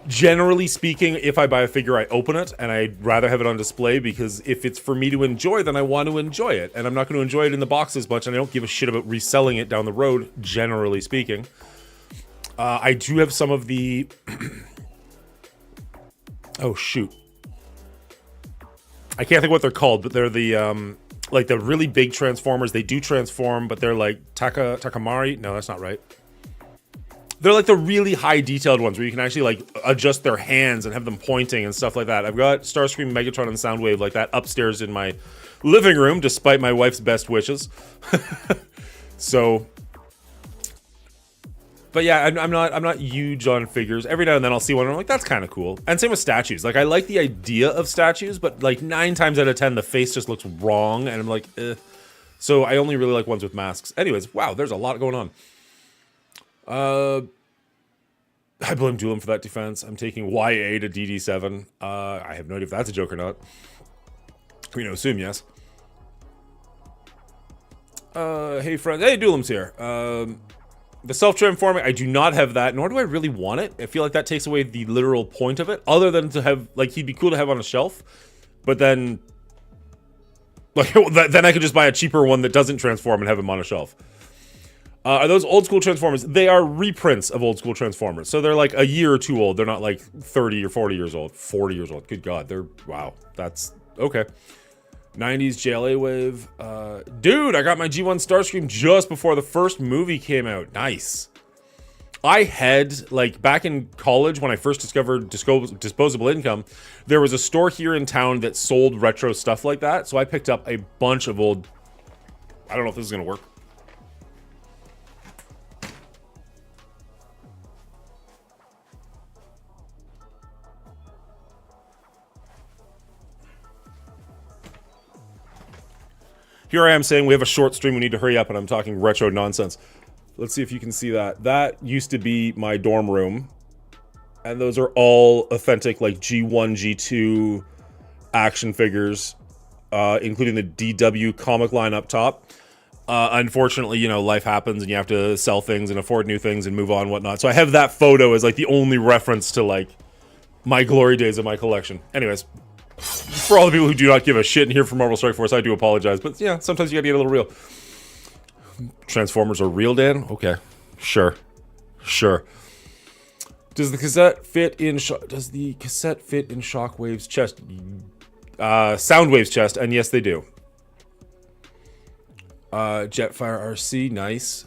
Generally speaking, if I buy a figure, I open it, and I'd rather have it on display because if it's for me to enjoy, then I want to enjoy it. And I'm not going to enjoy it in the box as much, and I don't give a shit about reselling it down the road, generally speaking. I do have some of the... oh, shoot. I can't think what they're called, but they're the, like the really big Transformers. They do transform, but they're like Takamari. No, that's not right. They're like the really high detailed ones where you can actually like adjust their hands and have them pointing and stuff like that. I've got Starscream, Megatron, and Soundwave like that upstairs in my living room, despite my wife's best wishes. So, but yeah, I'm not huge on figures. Every now and then I'll see one and I'm like, that's kind of cool. And same with statues. Like I like the idea of statues, but like 9 times out of 10 the face just looks wrong, and I'm like, eh. So I only really like ones with masks. Anyways, wow, there's a lot going on. I blame Duelim for that defense. I'm taking YA to DD7. I have no idea if that's a joke or not. We know, assume yes. Hey friends. Hey, Duelim's here. The self-transforming, I do not have that, nor do I really want it. I feel like that takes away the literal point of it, other than to have, like, he'd be cool to have on a shelf, but then, like, then I could just buy a cheaper one that doesn't transform and have him on a shelf. Are those old school Transformers? They are reprints of old school Transformers. So they're like a year or two old. They're not like 30 or 40 years old. 40 years old. Good God. They're, wow. That's, okay. 90s JLA wave. Dude, I got my G1 Starscream just before the first movie came out. Nice. I had, like, back in college when I first discovered Disposable Income, there was a store here in town that sold retro stuff like that. So I picked up a bunch of old, I don't know if this is going to work. Here I am saying we have a short stream, we need to hurry up, and I'm talking retro nonsense. Let's see if you can see that. That used to be my dorm room. And those are all authentic, like, G1, G2 action figures, including the DW comic line up top. Unfortunately, you know, life happens and you have to sell things and afford new things and move on and whatnot. So I have that photo as, like, the only reference to, like, my glory days of my collection. Anyways. For all the people who do not give a shit and hear from Marvel Strike Force, I do apologize. But yeah, sometimes you gotta get a little real. Transformers are real, Dan? Okay. Sure. Sure. Does the cassette fit in Shockwave's chest? Soundwave's chest, and yes, they do. Jetfire RC, nice.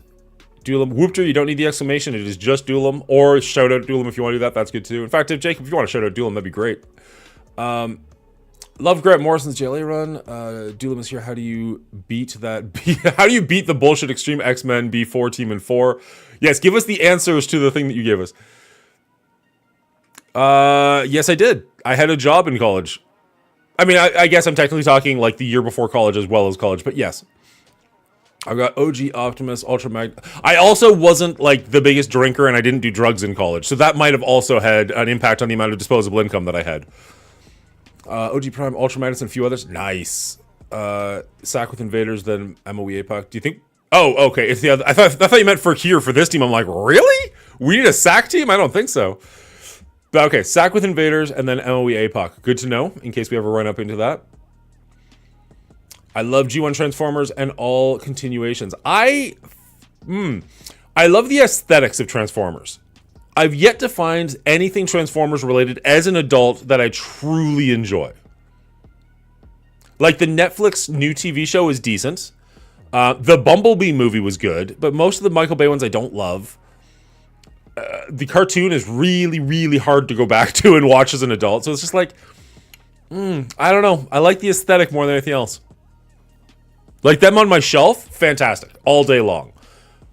Duelim. Whoopter, you don't need the exclamation, it is just Duelim. Or shout out Duelim if you want to do that, that's good too. In fact, if Jacob, if you want to shout out Duelim, that'd be great. Love Grant Morrison's JLA run. Duelim is here. How do you beat that? How do you beat the bullshit Extreme X-Men B4 Team in 4? Yes, give us the answers to the thing that you gave us. Yes, I did. I had a job in college. I mean, I guess I'm technically talking like the year before college as well as college, but yes. I got OG Optimus, Ultra Mag. I also wasn't like the biggest drinker and I didn't do drugs in college, so that might have also had an impact on the amount of disposable income that I had. OG Prime, Ultra Magnus, and a few others. Nice. Sack with Invaders, then MOE APOC. Do you think? Oh, okay. It's the other. I thought you meant for here for this team. I'm like, really? We need a Sack team? I don't think so. But okay, Sack with Invaders, and then MOE APOC. Good to know in case we ever run up into that. I love G1 Transformers and all continuations. I love the aesthetics of Transformers. I've yet to find anything Transformers related as an adult that I truly enjoy. Like the Netflix new TV show is decent. The Bumblebee movie was good, but most of the Michael Bay ones I don't love. The cartoon is really, really hard to go back to and watch as an adult. So it's just like, I don't know. I like the aesthetic more than anything else. Like them on my shelf, fantastic. All day long.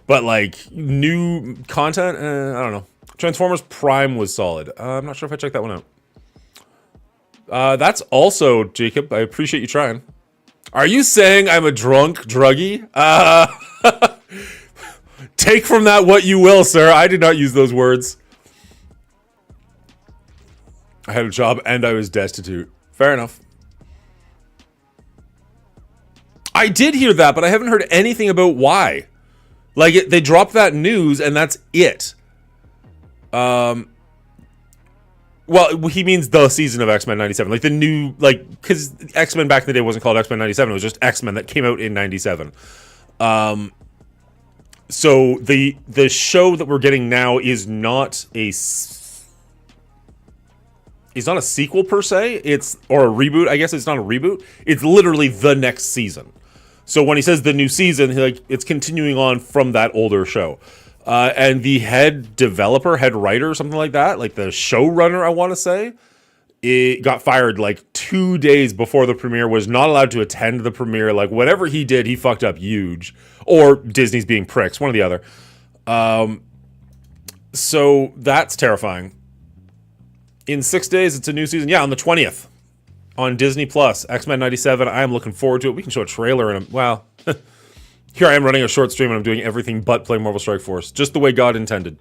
But like new content, I don't know. Transformers Prime was solid. I'm not sure if I checked that one out. That's also Jacob. I appreciate you trying. Are you saying I'm a drunk druggie? Take from that what you will, sir. I did not use those words. I had a job and I was destitute. Fair enough. I did hear that, but I haven't heard anything about why. Like, they dropped that news and that's it. Well, he means the season of X-Men 97. Like, the new, like, because X-Men back in the day wasn't called X-Men 97. It was just X-Men that came out in 97. So the show that we're getting now is not a sequel per se. Or a reboot. I guess it's not a reboot. It's literally the next season. So when he says the new season, it's continuing on from that older show. And the head developer, head writer, something like that, like the showrunner, I want to say, it got fired like 2 days before the premiere, was not allowed to attend the premiere. Like, whatever he did, he fucked up huge. Or Disney's being pricks, one or the other. So that's terrifying. In 6 days, it's a new season. Yeah, on the 20th. On Disney Plus, X-Men 97. I am looking forward to it. We can show a trailer in a... Well, here I am running a short stream and I'm doing everything but play Marvel Strike Force. Just the way God intended.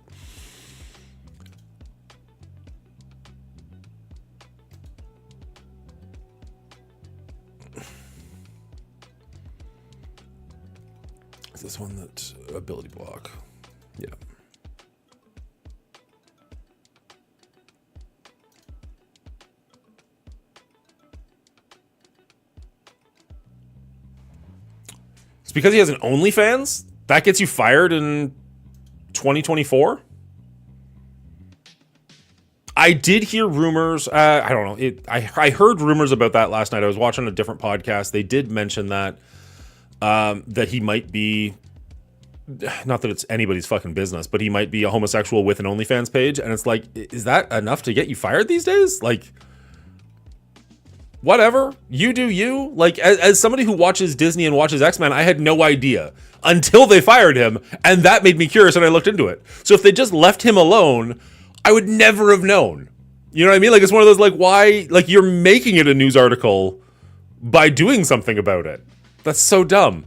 Is this one that... ability block? Yeah. Because he has an OnlyFans? That gets you fired in 2024? I did hear rumors. I don't know. I heard rumors about that last night. I was watching a different podcast. They did mention that that he might be, not that it's anybody's fucking business, but he might be a homosexual with an OnlyFans page. And it's like, is that enough to get you fired these days? Like, whatever, you do you. Like, as somebody who watches Disney and watches X-Men, I had no idea until they fired him, and that made me curious and I looked into it. So if they just left him alone, I would never have known. You know what I mean? Like, it's one of those, like, why, like, you're making it a news article by doing something about it. That's so dumb.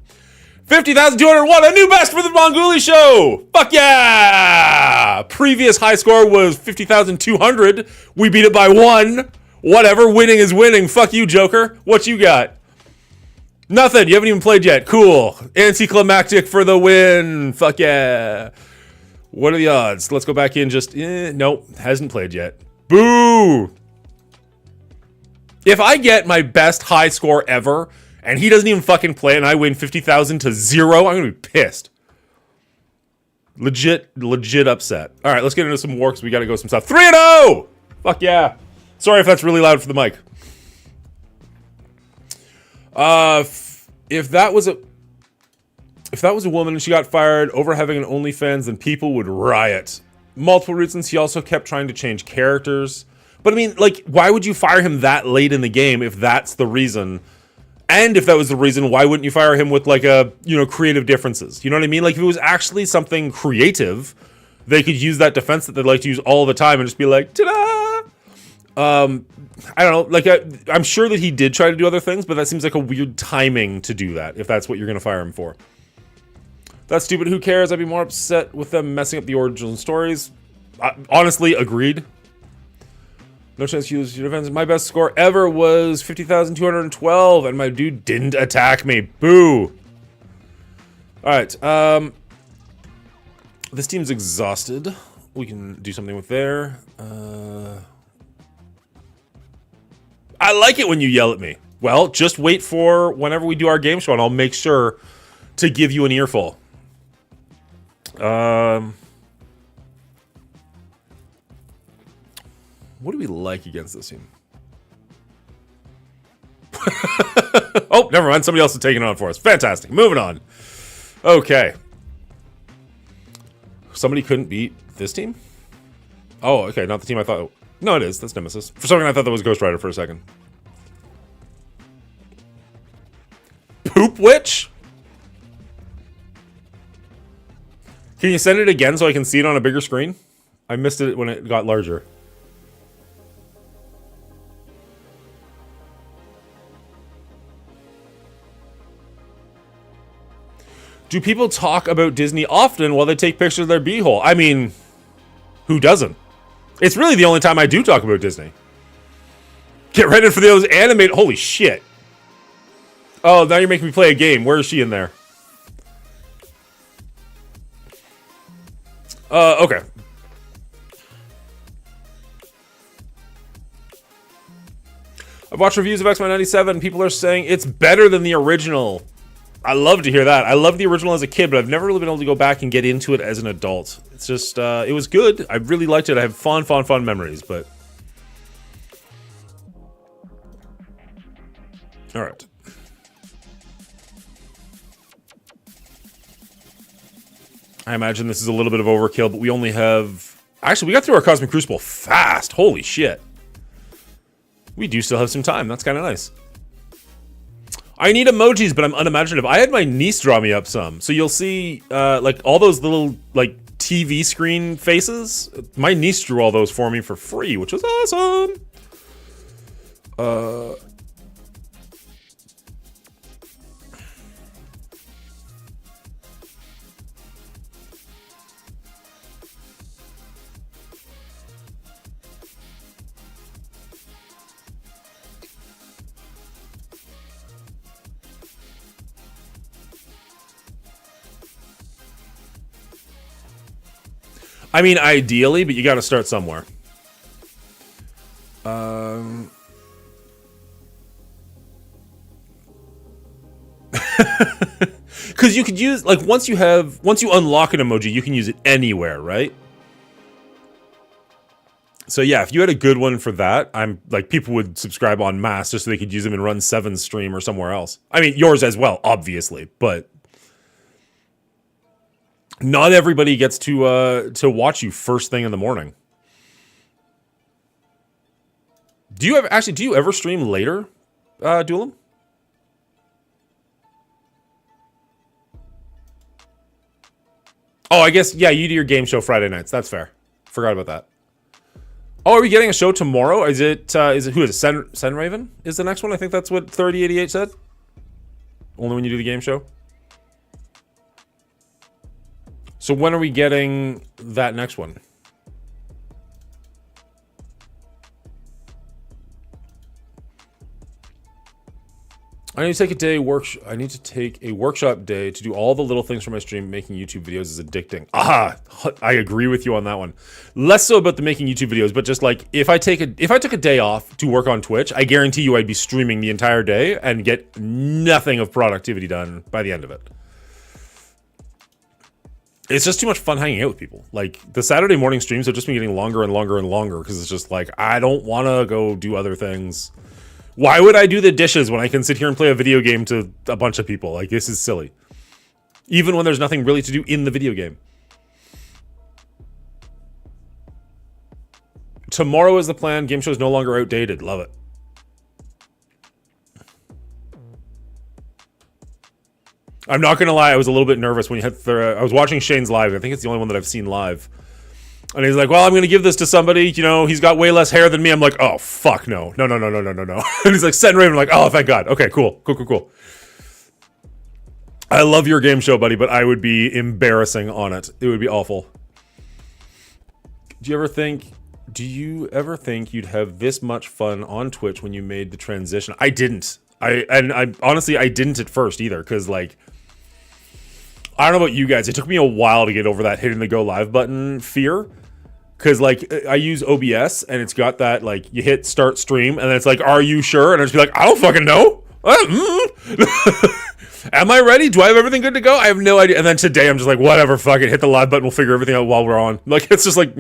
50,201, a new best for the Mongoli Show! Fuck yeah! Previous high score was 50,200. We beat it by 1. Whatever, winning is winning. Fuck you, Joker. What you got? Nothing. You haven't even played yet. Cool. Anticlimactic for the win. Fuck yeah. What are the odds? Let's go back in just... nope. Hasn't played yet. Boo! If I get my best high score ever, and he doesn't even fucking play, and I win 50,000 to 0, I'm gonna be pissed. Legit upset. Alright, let's get into some war, because we gotta go some stuff. 3-0! Fuck yeah. Sorry if that's really loud for the mic. If that was a woman and she got fired over having an OnlyFans, then people would riot. Multiple reasons. He also kept trying to change characters. But I mean, like, why would you fire him that late in the game if that's the reason? And if that was the reason, why wouldn't you fire him with, like, creative differences? You know what I mean? Like, if it was actually something creative, they could use that defense that they'd like to use all the time and just be like, ta-da! I don't know, like, I'm sure that he did try to do other things, but that seems like a weird timing to do that, if that's what you're going to fire him for. That's stupid, who cares? I'd be more upset with them messing up the original stories. Honestly, agreed. No chance to use your defense. My best score ever was 50,212, and my dude didn't attack me. Boo! Alright, this team's exhausted. We can do something with there. I like it when you yell at me. Well, just wait for whenever we do our game show, and I'll make sure to give you an earful. What do we like against this team? Oh, never mind. Somebody else is taking it on for us. Fantastic. Moving on. Okay. Somebody couldn't beat this team? Oh, okay. Not the team I thought... No, it is. That's Nemesis. For some reason, I thought that was Ghost Rider for a second. Poop Witch? Can you send it again so I can see it on a bigger screen? I missed it when it got larger. Do people talk about Disney often while they take pictures of their beehole? I mean, who doesn't? It's really the only time I do talk about Disney. Get ready for those animated... Holy shit. Oh, now you're making me play a game. Where is she in there? Okay. I've watched reviews of X-Men 97. People are saying it's better than the original. I love to hear that. I loved the original as a kid, but I've never really been able to go back and get into it as an adult. It's just, it was good. I really liked it. I have fond memories, but... Alright. I imagine this is a little bit of overkill, but we only have... Actually, we got through our Cosmic Crucible fast. Holy shit. We do still have some time. That's kind of nice. I need emojis, but I'm unimaginative. I had my niece draw me up some. So you'll see, like, all those little, like, TV screen faces. My niece drew all those for me for free, which was awesome. I mean, ideally, but you got to start somewhere. Because you could use, like, once you unlock an emoji, you can use it anywhere, right? So yeah, if you had a good one for that, I'm like, people would subscribe en masse just so they could use them in Run 7's stream or somewhere else. I mean, yours as well, obviously, but not everybody gets to watch you first thing in the morning. Do you ever stream later, Duelim? Oh, I guess, yeah, you do your game show Friday nights. That's fair. Forgot about that. Oh, are we getting a show tomorrow? Is it who is it? Sen Raven is the next one? I think that's what 3088 said. Only when you do the game show. So when are we getting that next one? I need to take a workshop day to do all the little things for my stream. Making YouTube videos is addicting. Aha! I agree with you on that one. Less so about the making YouTube videos, but just like if I took a day off to work on Twitch, I guarantee you I'd be streaming the entire day and get nothing of productivity done by the end of it. It's just too much fun hanging out with people. Like, the Saturday morning streams have just been getting longer and longer and longer because it's just like, I don't want to go do other things. Why would I do the dishes when I can sit here and play a video game to a bunch of people? Like, this is silly. Even when there's nothing really to do in the video game. Tomorrow is the plan. Game show is no longer outdated. Love it. I'm not going to lie. I was a little bit nervous when you had I was watching Shane's live. I think it's the only one that I've seen live. And he's like, well, I'm going to give this to somebody, you know, he's got way less hair than me. I'm like, oh, fuck, no. No. And he's like, Sen Raven. I'm like, oh, thank God. Okay, cool. I love your game show, buddy, but I would be embarrassing on it. It would be awful. Do you ever think you'd have this much fun on Twitch when you made the transition? I didn't. I honestly, I didn't at first either, because, like, I don't know about you guys. It took me a while to get over that hitting the go live button fear. Because, like, I use OBS, and it's got that, like, you hit start stream, and then it's like, are you sure? And I just be like, I don't fucking know. Am I ready? Do I have everything good to go? I have no idea. And then today, I'm just like, whatever, fuck it. Hit the live button. We'll figure everything out while we're on. Like, it's just like,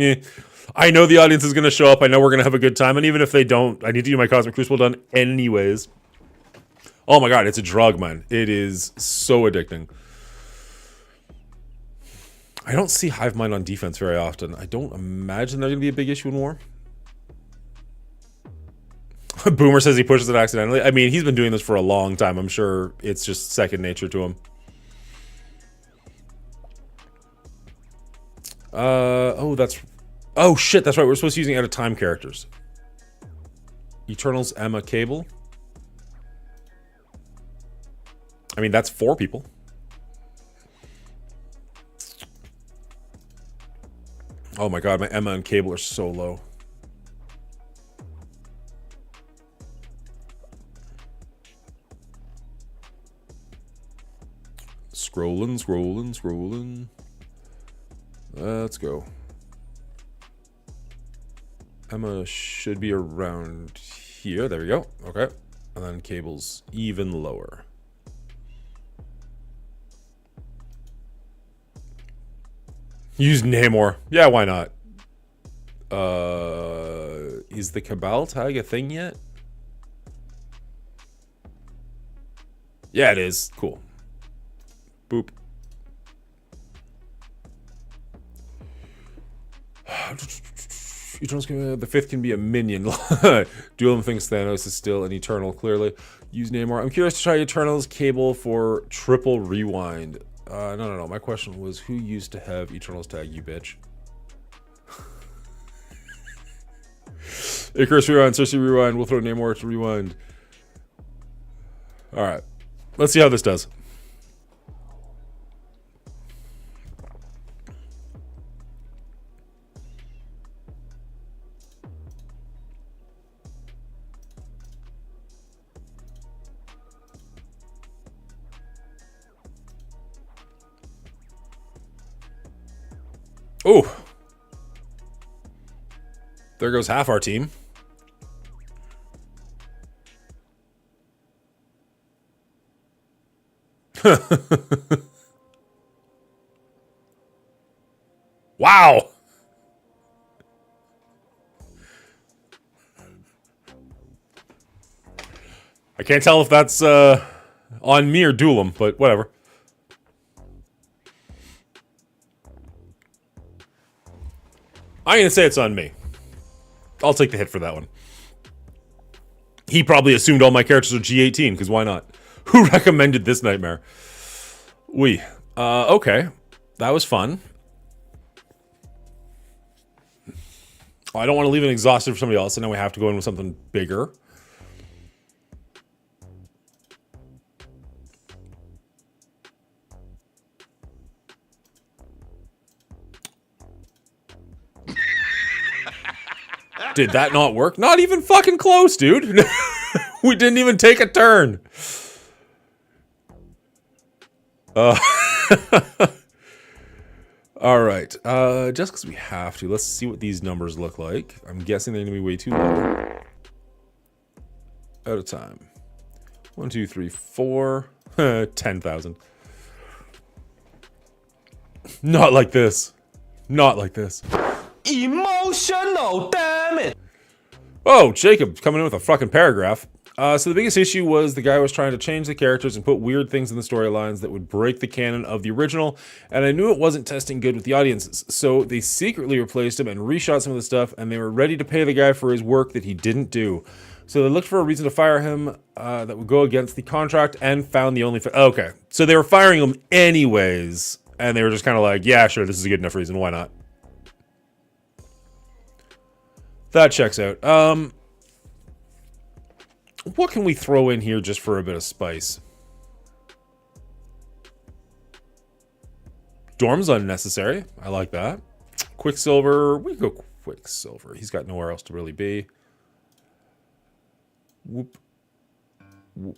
I know the audience is going to show up. I know we're going to have a good time. And even if they don't, I need to get my Cosmic Crucible done anyways. Oh my God, it's a drug, man. It is so addicting. I don't see Hive Mind on defense very often. I don't imagine they're going to be a big issue in war. Boomer says he pushes it accidentally. I mean, he's been doing this for a long time. I'm sure it's just second nature to him. Oh, that's... Oh, shit, that's right. We're supposed to be using out-of-time characters. Eternals, Emma, Cable. I mean, that's 4 people. Oh my god, my Emma and Cable are so low. Scrolling. Let's go. Emma should be around here. There we go. Okay. And then Cable's even lower. Use Namor. Yeah, why not? Is the Cabal tag a thing yet? Yeah, it is. Cool. Boop. The 5th can be a minion. Duelim thinks Thanos is still an Eternal, clearly. Use Namor. I'm curious to try Eternal's Cable for triple rewind. No. My question was, who used to have Eternals tag, you bitch? Icarus rewind, Cersei rewind. We'll throw Namor to rewind. Alright. Let's see how this does. Oh, there goes half our team. Wow. I can't tell if that's on me or Duelim, but whatever. I'm gonna say it's on me. I'll take the hit for that one. He probably assumed all my characters are G18, because why not? Who recommended this nightmare? Okay. That was fun. Oh, I don't want to leave it exhausted for somebody else, and now we have to go in with something bigger. Did that not work? Not even fucking close, dude. We didn't even take a turn. All right. Just because we have to, let's see what these numbers look like. I'm guessing they're going to be way too low. Out of time. 1, 2, 3, 4. 10,000. Not like this. Not like this. Emotional, damn it! Oh, Jacob coming in with a fucking paragraph. So the biggest issue was the guy was trying to change the characters and put weird things in the storylines that would break the canon of the original, and I knew it wasn't testing good with the audiences. So they secretly replaced him and reshot some of the stuff, and they were ready to pay the guy for his work that he didn't do. So they looked for a reason to fire him that would go against the contract and found the only... Okay, so they were firing him anyways, and they were just kind of like, yeah, sure, this is a good enough reason, why not? That checks out. What can we throw in here just for a bit of spice? Dorm's unnecessary. I like that. Quicksilver. We can go Quicksilver. He's got nowhere else to really be. Whoop. Whoop.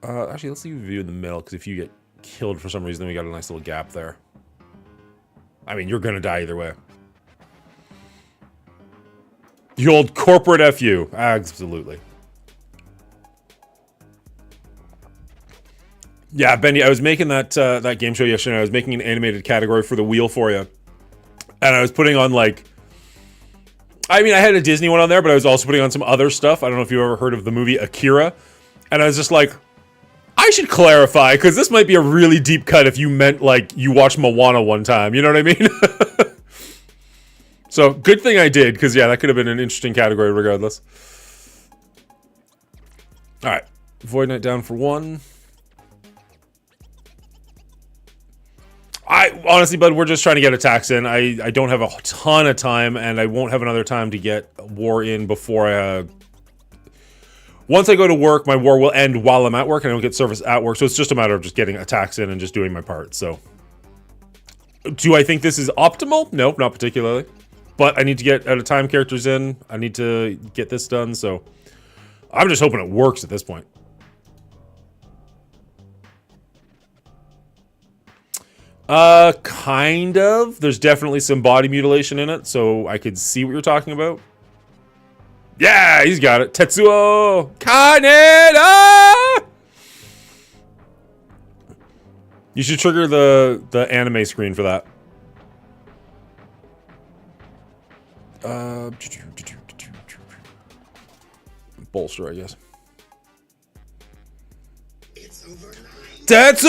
Actually, let's leave you in the middle, because if you get killed for some reason, then we got a nice little gap there. I mean, you're gonna die either way. The old corporate FU. Absolutely. Yeah, Benny, I was making that that game show yesterday. I was making an animated category for the wheel for you. And I was putting on, like... I mean, I had a Disney one on there, but I was also putting on some other stuff. I don't know if you've ever heard of the movie Akira. And I was just like... I should clarify, because this might be a really deep cut if you meant, like, you watched Moana one time. You know what I mean? So, good thing I did, because, yeah, that could have been an interesting category regardless. Alright. Void Knight down for 1. honestly, bud, we're just trying to get attacks in. I don't have a ton of time, and I won't have another time to get war in before once I go to work, my war will end while I'm at work, and I don't get service at work. So it's just a matter of just getting attacks in and just doing my part. So, do I think this is optimal? No, not particularly. But I need to get out of time characters in. I need to get this done. So, I'm just hoping it works at this point. Kind of. There's definitely some body mutilation in it, so I could see what you're talking about. Yeah, he's got it. Tetsuo Kaneda! You should trigger the anime screen for that. Bolster, I guess. Tetsuo!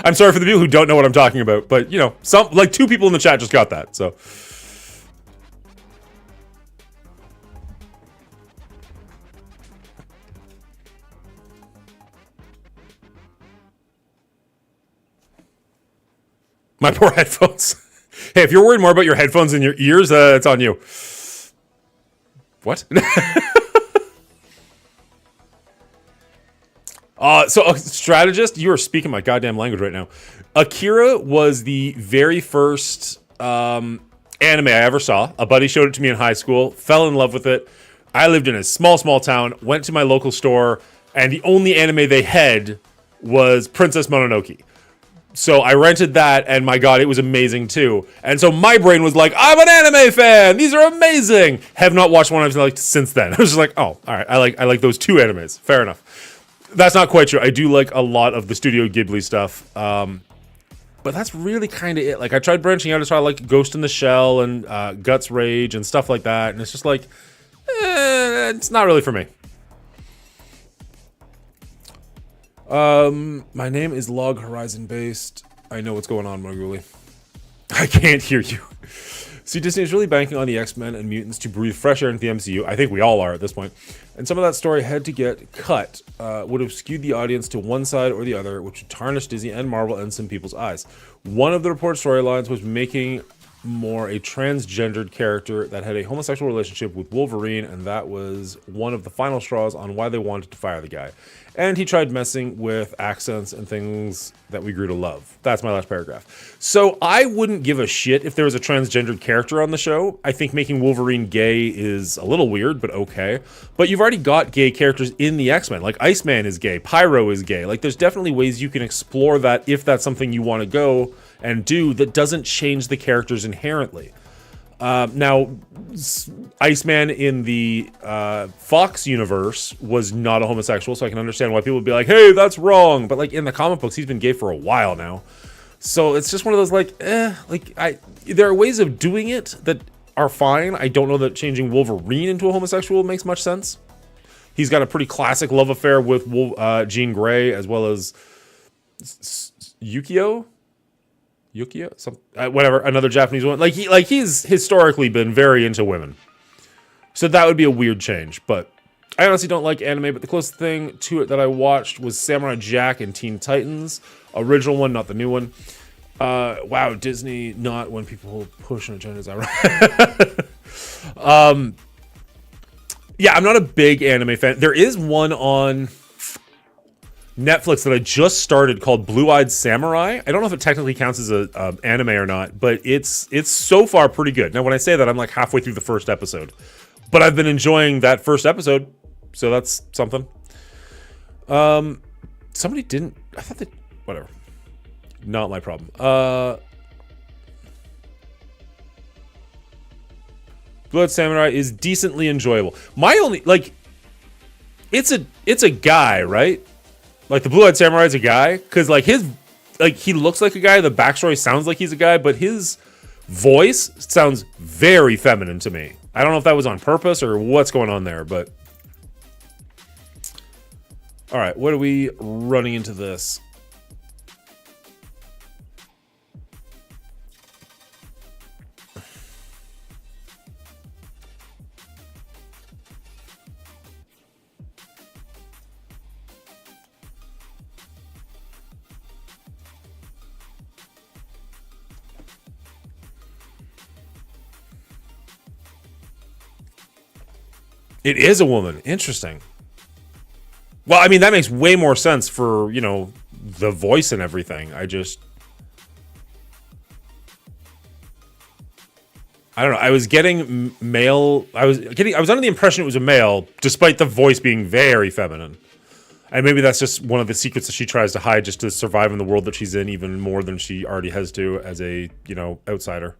I'm sorry for the people who don't know what I'm talking about, but you know, like 2 people in the chat just got that, so. My poor headphones. Hey, if you're worried more about your headphones than your ears, it's on you. What? So a strategist, you are speaking my goddamn language right now. Akira was the very first anime I ever saw. A buddy showed it to me in high school, fell in love with it. I lived in a small town, went to my local store, and the only anime they had was Princess Mononoke. So I rented that, and my god, it was amazing too. And so my brain was like, I'm an anime fan! These are amazing! Have not watched one I've liked since then. I was just like, oh, alright, I like those 2 animes. Fair enough. That's not quite true. I do like a lot of the Studio Ghibli stuff. But that's really kind of it. Like, I tried branching out. I tried like Ghost in the Shell and Guts Rage and stuff like that. And it's just like, it's not really for me. My name is Log Horizon based. I know what's going on, Marguli. I can't hear you. See, Disney is really banking on the X-Men and mutants to breathe fresh air into the MCU. I think we all are at this point. And some of that story had to get cut. Would have skewed the audience to one side or the other, which would tarnish Disney and Marvel in some people's eyes. One of the report storylines was making more a transgendered character that had a homosexual relationship with Wolverine, and that was one of the final straws on why they wanted to fire the guy. And he tried messing with accents and things that we grew to love. That's my last paragraph. So I wouldn't give a shit if there was a transgendered character on the show. I think making Wolverine gay is a little weird, but okay. But you've already got gay characters in the X-Men. Like Iceman is gay, Pyro is gay. Like there's definitely ways you can explore that if that's something you want to go and do that doesn't change the characters inherently. Now, Iceman in the Fox universe was not a homosexual, so I can understand why people would be like, hey, that's wrong. But like in the comic books, he's been gay for a while now. So it's just one of those like, there are ways of doing it that are fine. I don't know that changing Wolverine into a homosexual makes much sense. He's got a pretty classic love affair with Jean Grey, as well as Yukio, whatever, another Japanese woman. He's historically been very into women, so that would be a weird change. But I honestly don't like anime. But the closest thing to it that I watched was Samurai Jack and Teen Titans, original one, not the new one. Wow, Disney not when people push an agenda. Is that right? Yeah, I'm not a big anime fan. There is one on Netflix that I just started called Blue-Eyed Samurai. I don't know if it technically counts as a anime or not, but it's so far pretty good. Now, when I say that, I'm like halfway through the first episode, but I've been enjoying that first episode, so that's something. Somebody didn't. I thought they. Whatever. Not my problem. Blue-Eyed Samurai is decently enjoyable. My only it's a guy, right? Like the Blue-Eyed Samurai is a guy, because he looks like a guy. The backstory sounds like he's a guy, but his voice sounds very feminine to me. I don't know if that was on purpose or what's going on there, but all right, what are we running into this? It is a woman. Interesting. Well, I mean, that makes way more sense for, you know, the voice and everything. I don't know. I was getting male. I was under the impression it was a male, despite the voice being very feminine. And maybe that's just one of the secrets that she tries to hide just to survive in the world that she's in even more than she already has to as a, you know, outsider.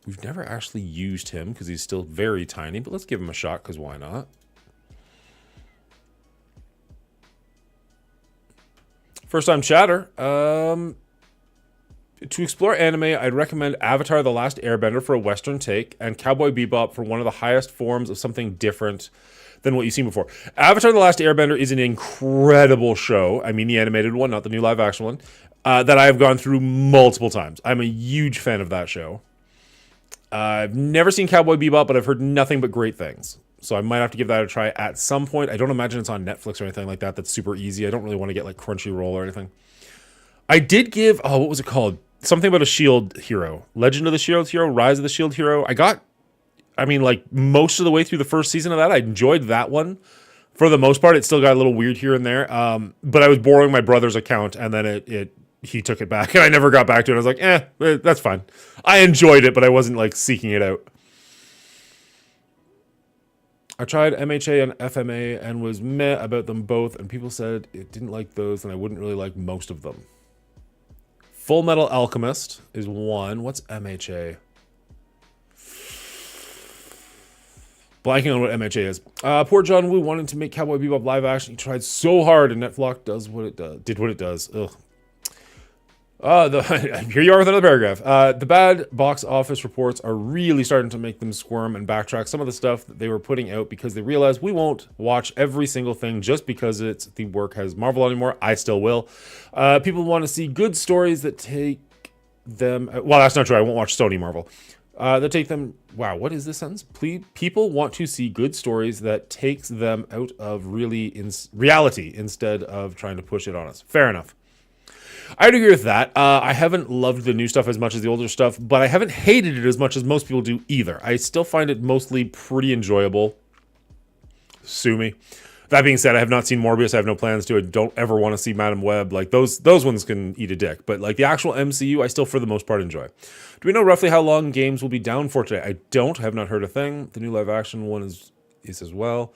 We've never actually used him because he's still very tiny, but let's give him a shot because why not? First time chatter. To explore anime, I'd recommend Avatar: The Last Airbender for a Western take, and Cowboy Bebop for one of the highest forms of something different than what you've seen before. Avatar: The Last Airbender is an incredible show. I mean the animated one, not the new live action one, that I have gone through multiple times. I'm a huge fan of that show. I've never seen Cowboy Bebop, but I've heard nothing but great things. So I might have to give that a try at some point. I don't imagine it's on Netflix or anything like that. That's super easy. I don't really want to get like Crunchyroll or anything. I did give, what was it called? Something about a shield hero. Legend of the Shield Hero, Rise of the Shield Hero. Like most of the way through the first season of that. I enjoyed that one. For the most part, it still got a little weird here and there. But I was borrowing my brother's account and then he took it back and I never got back to it. I was like, that's fine. I enjoyed it, but I wasn't like seeking it out. I tried MHA and FMA and was meh about them both, and people said it didn't like those and I wouldn't really like most of them. Full Metal Alchemist is one. What's MHA? Blanking on what MHA is. Poor John Woo wanted to make Cowboy Bebop live action. He tried so hard, and Netflix did what it does. Ugh. Here you are with another paragraph. The bad box office reports are really starting to make them squirm and backtrack some of the stuff that they were putting out because they realize we won't watch every single thing just because it's the work has Marvel anymore. I still will. People want to see good stories that take them. Well, that's not true. I won't watch Sony Marvel. That take them. Wow, what is this sentence? People want to see good stories that takes them out of reality instead of trying to push it on us. Fair enough. I'd agree with that. I haven't loved the new stuff as much as the older stuff, but I haven't hated it as much as most people do either. I still find it mostly pretty enjoyable. Sue me. That being said, I have not seen Morbius. I have no plans to. I don't ever want to see Madam Web. Like those ones can eat a dick. But like the actual MCU, I still for the most part enjoy. Do we know roughly how long games will be down for today? I don't. I have not heard a thing. The new live action one is as well.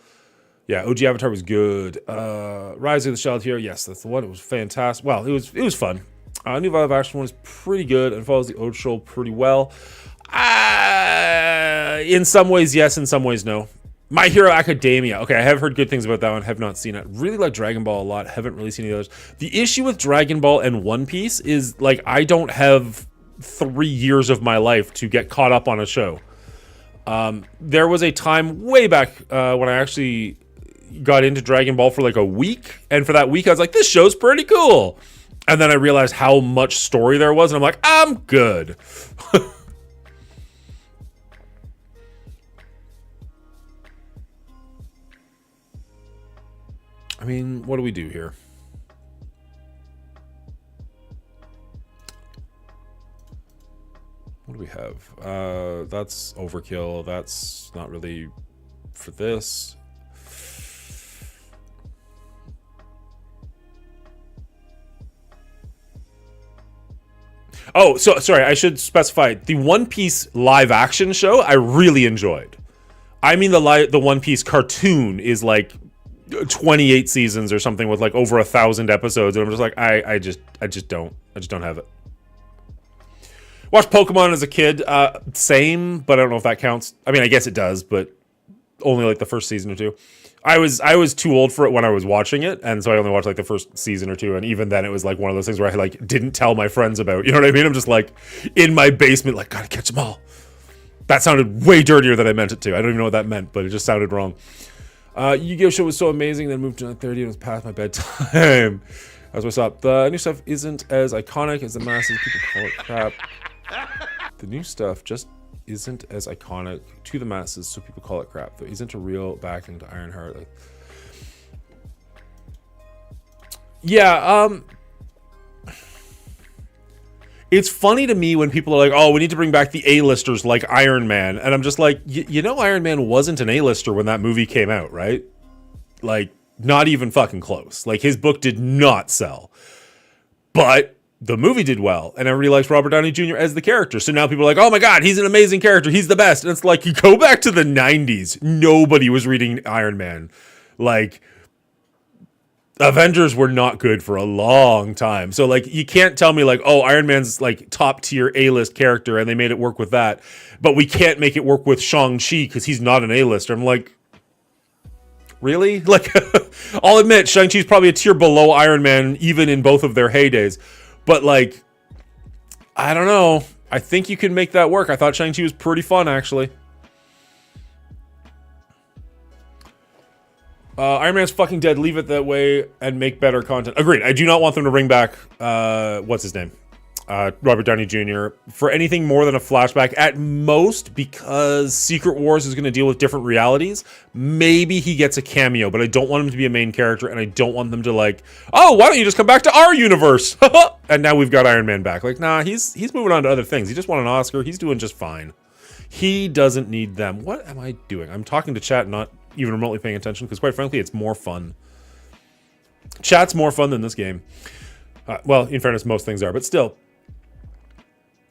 Yeah, OG Avatar was good. Rise of the Shield Hero, yes, that's the one. It was fantastic. Well, it was fun. New live action one is pretty good and follows the old show pretty well. In some ways, yes. In some ways, no. My Hero Academia. Okay, I have heard good things about that one. Have not seen it. Really like Dragon Ball a lot. Haven't really seen any others. The issue with Dragon Ball and One Piece is like I don't have 3 years of my life to get caught up on a show. There was a time way back when I actually got into Dragon Ball for like a week, and for that week I was like, this show's pretty cool, and then I realized how much story there was and I'm like, I'm good. I mean, what do we do here? What do we have? That's overkill. That's not really for this. Oh, so sorry, I should specify. The One Piece live action show I really enjoyed. I mean the One Piece cartoon is like 28 seasons or something with like over 1,000 episodes, and I'm just like I just don't have it. Watched Pokemon as a kid, same, but I don't know if that counts. I mean, I guess it does, but only like the first season or two. I was too old for it when I was watching it, and so I only watched like the first season or two, and even then it was like one of those things where I like didn't tell my friends about. You know what I mean? I'm just like in my basement, like gotta catch them all. That sounded way dirtier than I meant it to. I don't even know what that meant, but it just sounded wrong. Yu-Gi-Oh! Show was so amazing, then moved to 9:30 and it was past my bedtime. That's what's up. The new stuff isn't as iconic as the masses. People call it crap. The new stuff just isn't as iconic to the masses, so people call it crap. There isn't a real backing to Ironheart. Like, yeah, It's funny to me when people are like, oh, we need to bring back the A-listers like Iron Man. And I'm just like, you know, Iron Man wasn't an A-lister when that movie came out, right? Like, not even fucking close. Like, his book did not sell. But the movie did well. And everybody likes Robert Downey Jr. as the character. So now people are like, oh my God, he's an amazing character. He's the best. And it's like, you go back to the 90s. Nobody was reading Iron Man. Like, Avengers were not good for a long time. So, like, you can't tell me, like, oh, Iron Man's, like, top-tier A-list character, and they made it work with that. But we can't make it work with Shang-Chi because he's not an A-lister. I'm like, really? Like, I'll admit, Shang-Chi's probably a tier below Iron Man, even in both of their heydays. But, like, I don't know. I think you can make that work. I thought Shang-Chi was pretty fun, actually. Iron Man's fucking dead. Leave it that way and make better content. Agreed. I do not want them to bring back, what's his name? Robert Downey Jr. for anything more than a flashback. At most, because Secret Wars is going to deal with different realities, maybe he gets a cameo, but I don't want him to be a main character, and I don't want them to like, oh, why don't you just come back to our universe? And now we've got Iron Man back. Like, nah, he's moving on to other things. He just won an Oscar. He's doing just fine. He doesn't need them. What am I doing? I'm talking to chat, not even remotely paying attention, because quite frankly, it's more fun. Chat's more fun than this game. Well, in fairness, most things are, but still.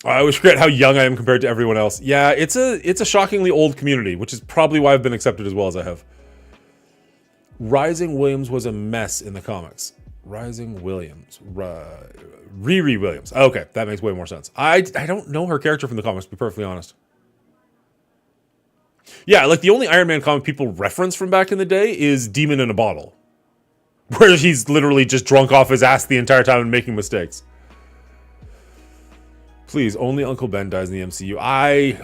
I always forget how young I am compared to everyone else. Yeah, it's a shockingly old community, which is probably why I've been accepted as well as I have. Rising Williams was a mess in the comics. Rising Williams. Riri Williams. Okay, that makes way more sense. I don't know her character from the comics, to be perfectly honest. Yeah, like the only Iron Man comic people reference from back in the day is Demon in a Bottle, where he's literally just drunk off his ass the entire time and making mistakes. Please, only Uncle Ben dies in the MCU. I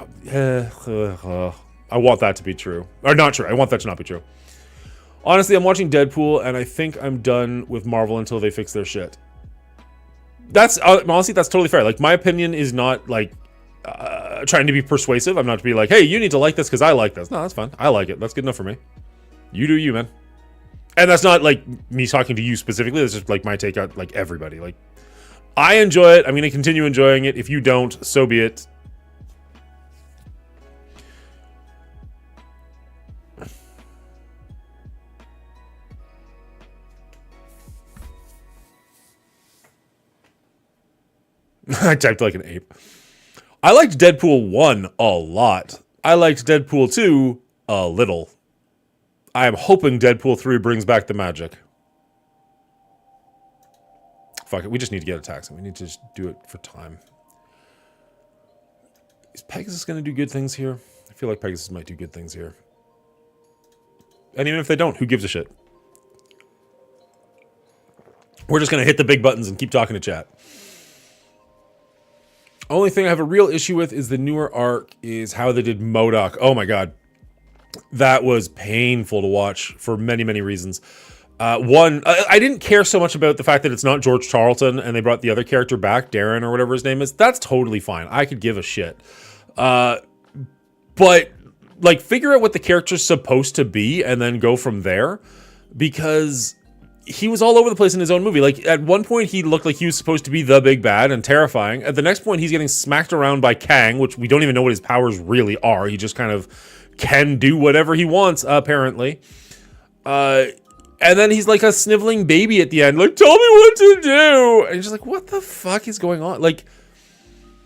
want that to be true. Or not true. I want that to not be true. Honestly, I'm watching Deadpool, and I think I'm done with Marvel until they fix their shit. That's honestly, that's totally fair. Like, my opinion is not like trying to be persuasive. I'm not to be like, hey, you need to like this because I like this. No, that's fine. I like it. That's good enough for me. You do you, man. And that's not like me talking to you specifically. That's just like my take on like everybody. Like, I enjoy it. I'm going to continue enjoying it. If you don't, so be it. I typed like an ape. I liked Deadpool 1 a lot. I liked Deadpool 2 a little. I am hoping Deadpool 3 brings back the magic. Fuck it, we just need to get a taxi. We need to just do it for time. Is Pegasus going to do good things here? I feel like Pegasus might do good things here. And even if they don't, who gives a shit? We're just going to hit the big buttons and keep talking to chat. Only thing I have a real issue with is the newer arc is how they did MODOK. Oh my god. That was painful to watch for many, many reasons. One, I didn't care so much about the fact that it's not George Charlton and they brought the other character back, Darren or whatever his name is. That's totally fine. I could give a shit. But, like, figure out what the character's supposed to be and then go from there. Because he was all over the place in his own movie. Like, at one point, he looked like he was supposed to be the big bad and terrifying. At the next point, he's getting smacked around by Kang, which we don't even know what his powers really are. He just kind of can do whatever he wants, apparently. And then he's like a sniveling baby at the end, like, tell me what to do. And you're just like, what the fuck is going on? Like,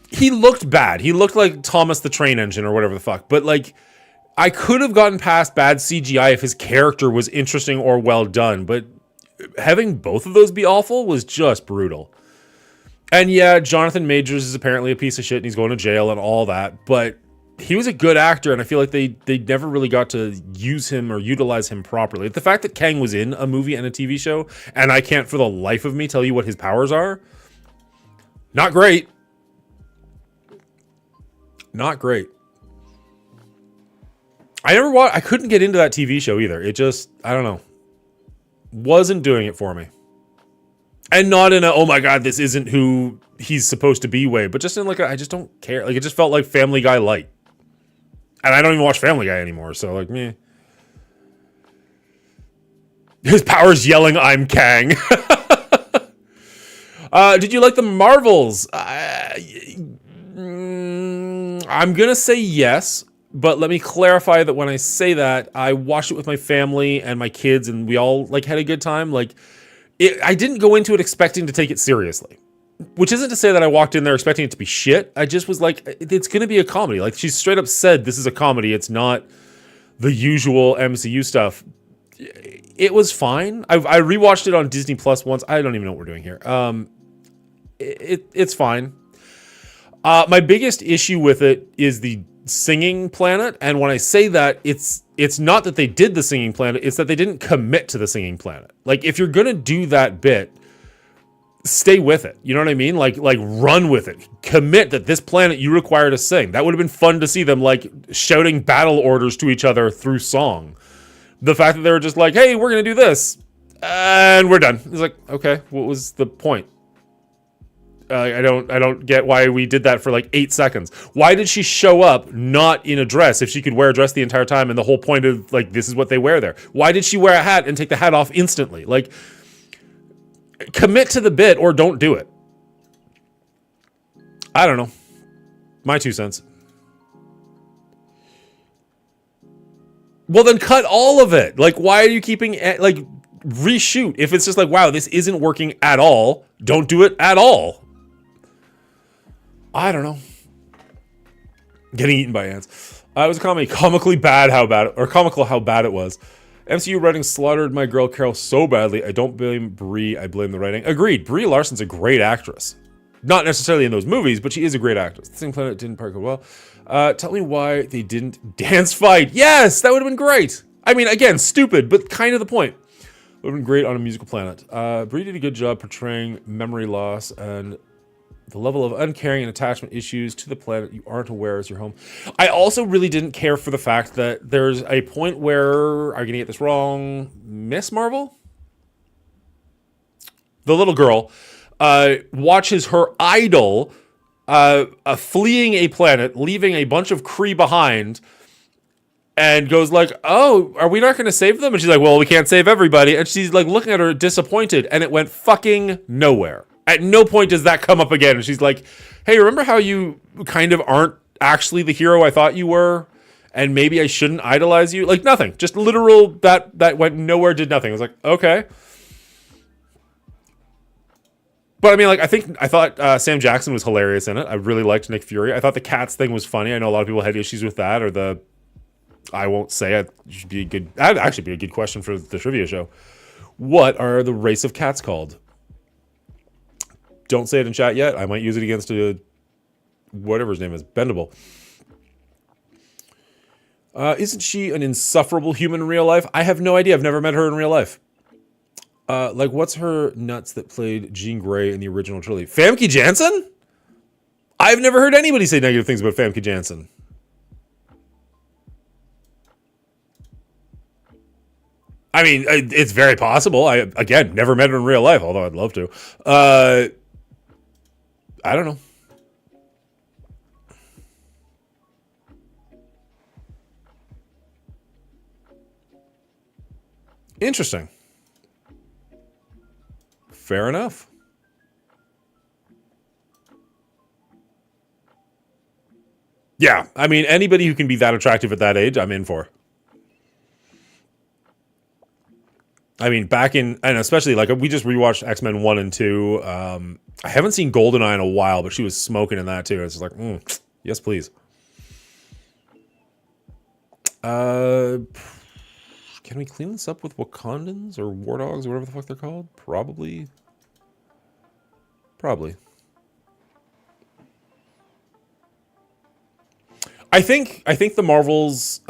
he looked bad. He looked like Thomas the Train Engine or whatever the fuck. But, like, I could have gotten past bad CGI if his character was interesting or well done. But having both of those be awful was just brutal. And yeah, Jonathan Majors is apparently a piece of shit and he's going to jail and all that. But he was a good actor, and I feel like they never really got to use him or utilize him properly. The fact that Kang was in a movie and a TV show, and I can't for the life of me tell you what his powers are, not great. Not great. I couldn't get into that TV show either. It just, I don't know, wasn't doing it for me. And not in a, oh my god, this isn't who he's supposed to be way, but just in like a, I just don't care. Like, it just felt like Family Guy light. And I don't even watch Family Guy anymore, so like, meh. His power's yelling, I'm Kang. Did you like the Marvels? I'm gonna say yes, but let me clarify that when I say that, I watched it with my family and my kids, and we all like had a good time. Like, I didn't go into it expecting to take it seriously, which isn't to say that I walked in there expecting it to be shit. I just was like, it's gonna be a comedy. Like, she straight up said, this is a comedy. It's not the usual MCU stuff. It was fine. I rewatched it on Disney Plus once. I don't even know what we're doing here. It's fine. My biggest issue with it is the singing planet, and when I say that, it's not that they did the singing planet, it's that they didn't commit to the singing planet. Like, if you're gonna do that bit, stay with it. You know what I mean? Like run with it. Commit that this planet you require to sing. That would have been fun to see them like shouting battle orders to each other through song. The fact that they were just like, hey, we're gonna do this, and we're done. It's like, okay, what was the point? I don't get why we did that for like 8 seconds. Why did she show up not in a dress if she could wear a dress the entire time, and the whole point of like this is what they wear there? Why did she wear a hat and take the hat off instantly? Like, commit to the bit or don't do it. I don't know. My 2 cents. Well, then cut all of it. Like, why are you keeping like reshoot? If it's just like, wow, this isn't working at all, don't do it at all. I don't know. Getting eaten by ants. It was a comedy. Comical how bad it was. MCU writing slaughtered my girl Carol so badly. I don't blame Brie. I blame the writing. Agreed. Brie Larson's a great actress. Not necessarily in those movies, but she is a great actress. The Sing Planet didn't park well. Tell me why they didn't dance fight. Yes, that would have been great. I mean, again, stupid, but kind of the point. Would have been great on a musical planet. Brie did a good job portraying memory loss and the level of uncaring and attachment issues to the planet you aren't aware is your home. I also really didn't care for the fact that there's a point where, I'm going to get this wrong, Miss Marvel? The little girl watches her idol fleeing a planet, leaving a bunch of Kree behind, and goes like, oh, are we not going to save them? And she's like, well, we can't save everybody. And she's like looking at her disappointed, and it went fucking nowhere. At no point does that come up again. And she's like, hey, remember how you kind of aren't actually the hero I thought you were? And maybe I shouldn't idolize you? Like, nothing. Just literal, that went nowhere, did nothing. I was like, okay. But I mean, like, I thought Sam Jackson was hilarious in it. I really liked Nick Fury. I thought the cats thing was funny. I know a lot of people had issues with that, or the, I won't say it. Should be a good, that'd actually be a good question for the trivia show. What are the race of cats called? Don't say it in chat yet. I might use it against whatever his name is, Bendable. Isn't she an insufferable human in real life? I have no idea. I've never met her in real life. Like, what's her nuts that played Jean Grey in the original trilogy? Famke Janssen? I've never heard anybody say negative things about Famke Janssen. I mean, it's very possible. I, again, never met her in real life, although I'd love to. I don't know. Interesting. Fair enough. Yeah, I mean, anybody who can be that attractive at that age, I'm in for. I mean, back in, and especially, like, we just rewatched X-Men 1 and 2. I haven't seen GoldenEye in a while, but she was smoking in that, too. It's just like, yes, please. Can we clean this up with Wakandans or War Dogs or whatever the fuck they're called? Probably. Probably. I think the Marvels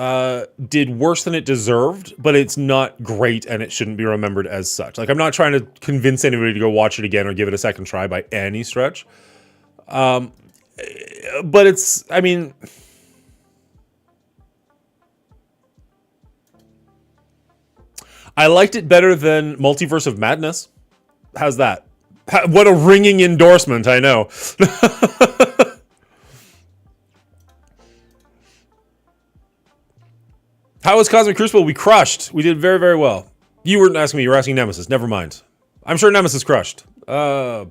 did worse than it deserved, but it's not great and it shouldn't be remembered as such. Like, I'm not trying to convince anybody to go watch it again or give it a second try by any stretch. But it's, I mean, I liked it better than Multiverse of Madness. How's that? What a ringing endorsement, I know. How was Cosmic Crucible? We crushed. We did very, very well. You weren't asking me. You were asking Nemesis. Never mind. I'm sure Nemesis crushed. Why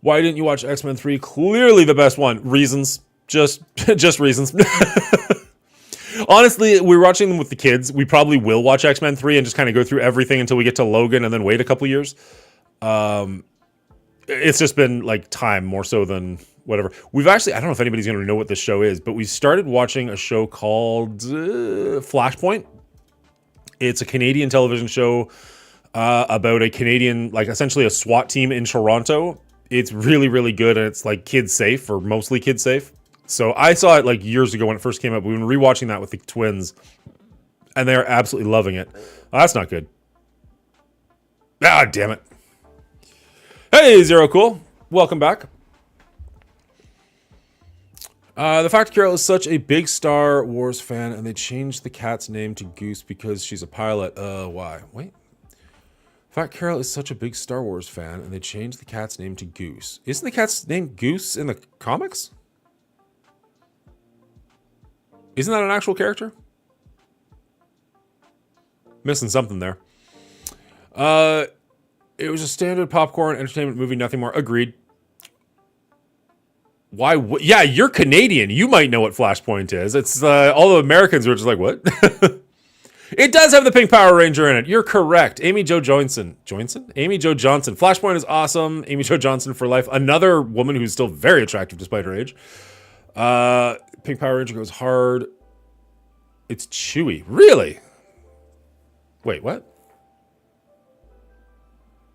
didn't you watch X-Men 3? Clearly the best one. Reasons. Just reasons. Honestly, we're watching them with the kids. We probably will watch X-Men 3 and just kind of go through everything until we get to Logan and then wait a couple years. It's just been like time more so than whatever. We've actually, I don't know if anybody's going to know what this show is, but we started watching a show called Flashpoint. It's a Canadian television show about a Canadian, like essentially a SWAT team in Toronto. It's really, really good, and it's like kids safe, or mostly kids safe. So I saw it like years ago when it first came up. We've been rewatching that with the twins, and they're absolutely loving it. Oh, that's not good. Ah, damn it. Hey, Zero Cool. Welcome back. The fact Carol is such a big Star Wars fan, and they changed the cat's name to Goose because she's a pilot. Why? Wait. Fat Carol is such a big Star Wars fan, and they changed the cat's name to Goose. Isn't the cat's name Goose in the comics? Isn't that an actual character? Missing something there. It was a standard popcorn entertainment movie, nothing more. Agreed. Why? Yeah, you're Canadian. You might know what Flashpoint is. It's all the Americans are just like, what? It does have the pink Power Ranger in it. You're correct. Amy Jo Johnson. Amy Jo Johnson. Flashpoint is awesome. Amy Jo Johnson for life. Another woman who's still very attractive despite her age. Pink Power Ranger goes hard. It's Chewie. Really? Wait, what?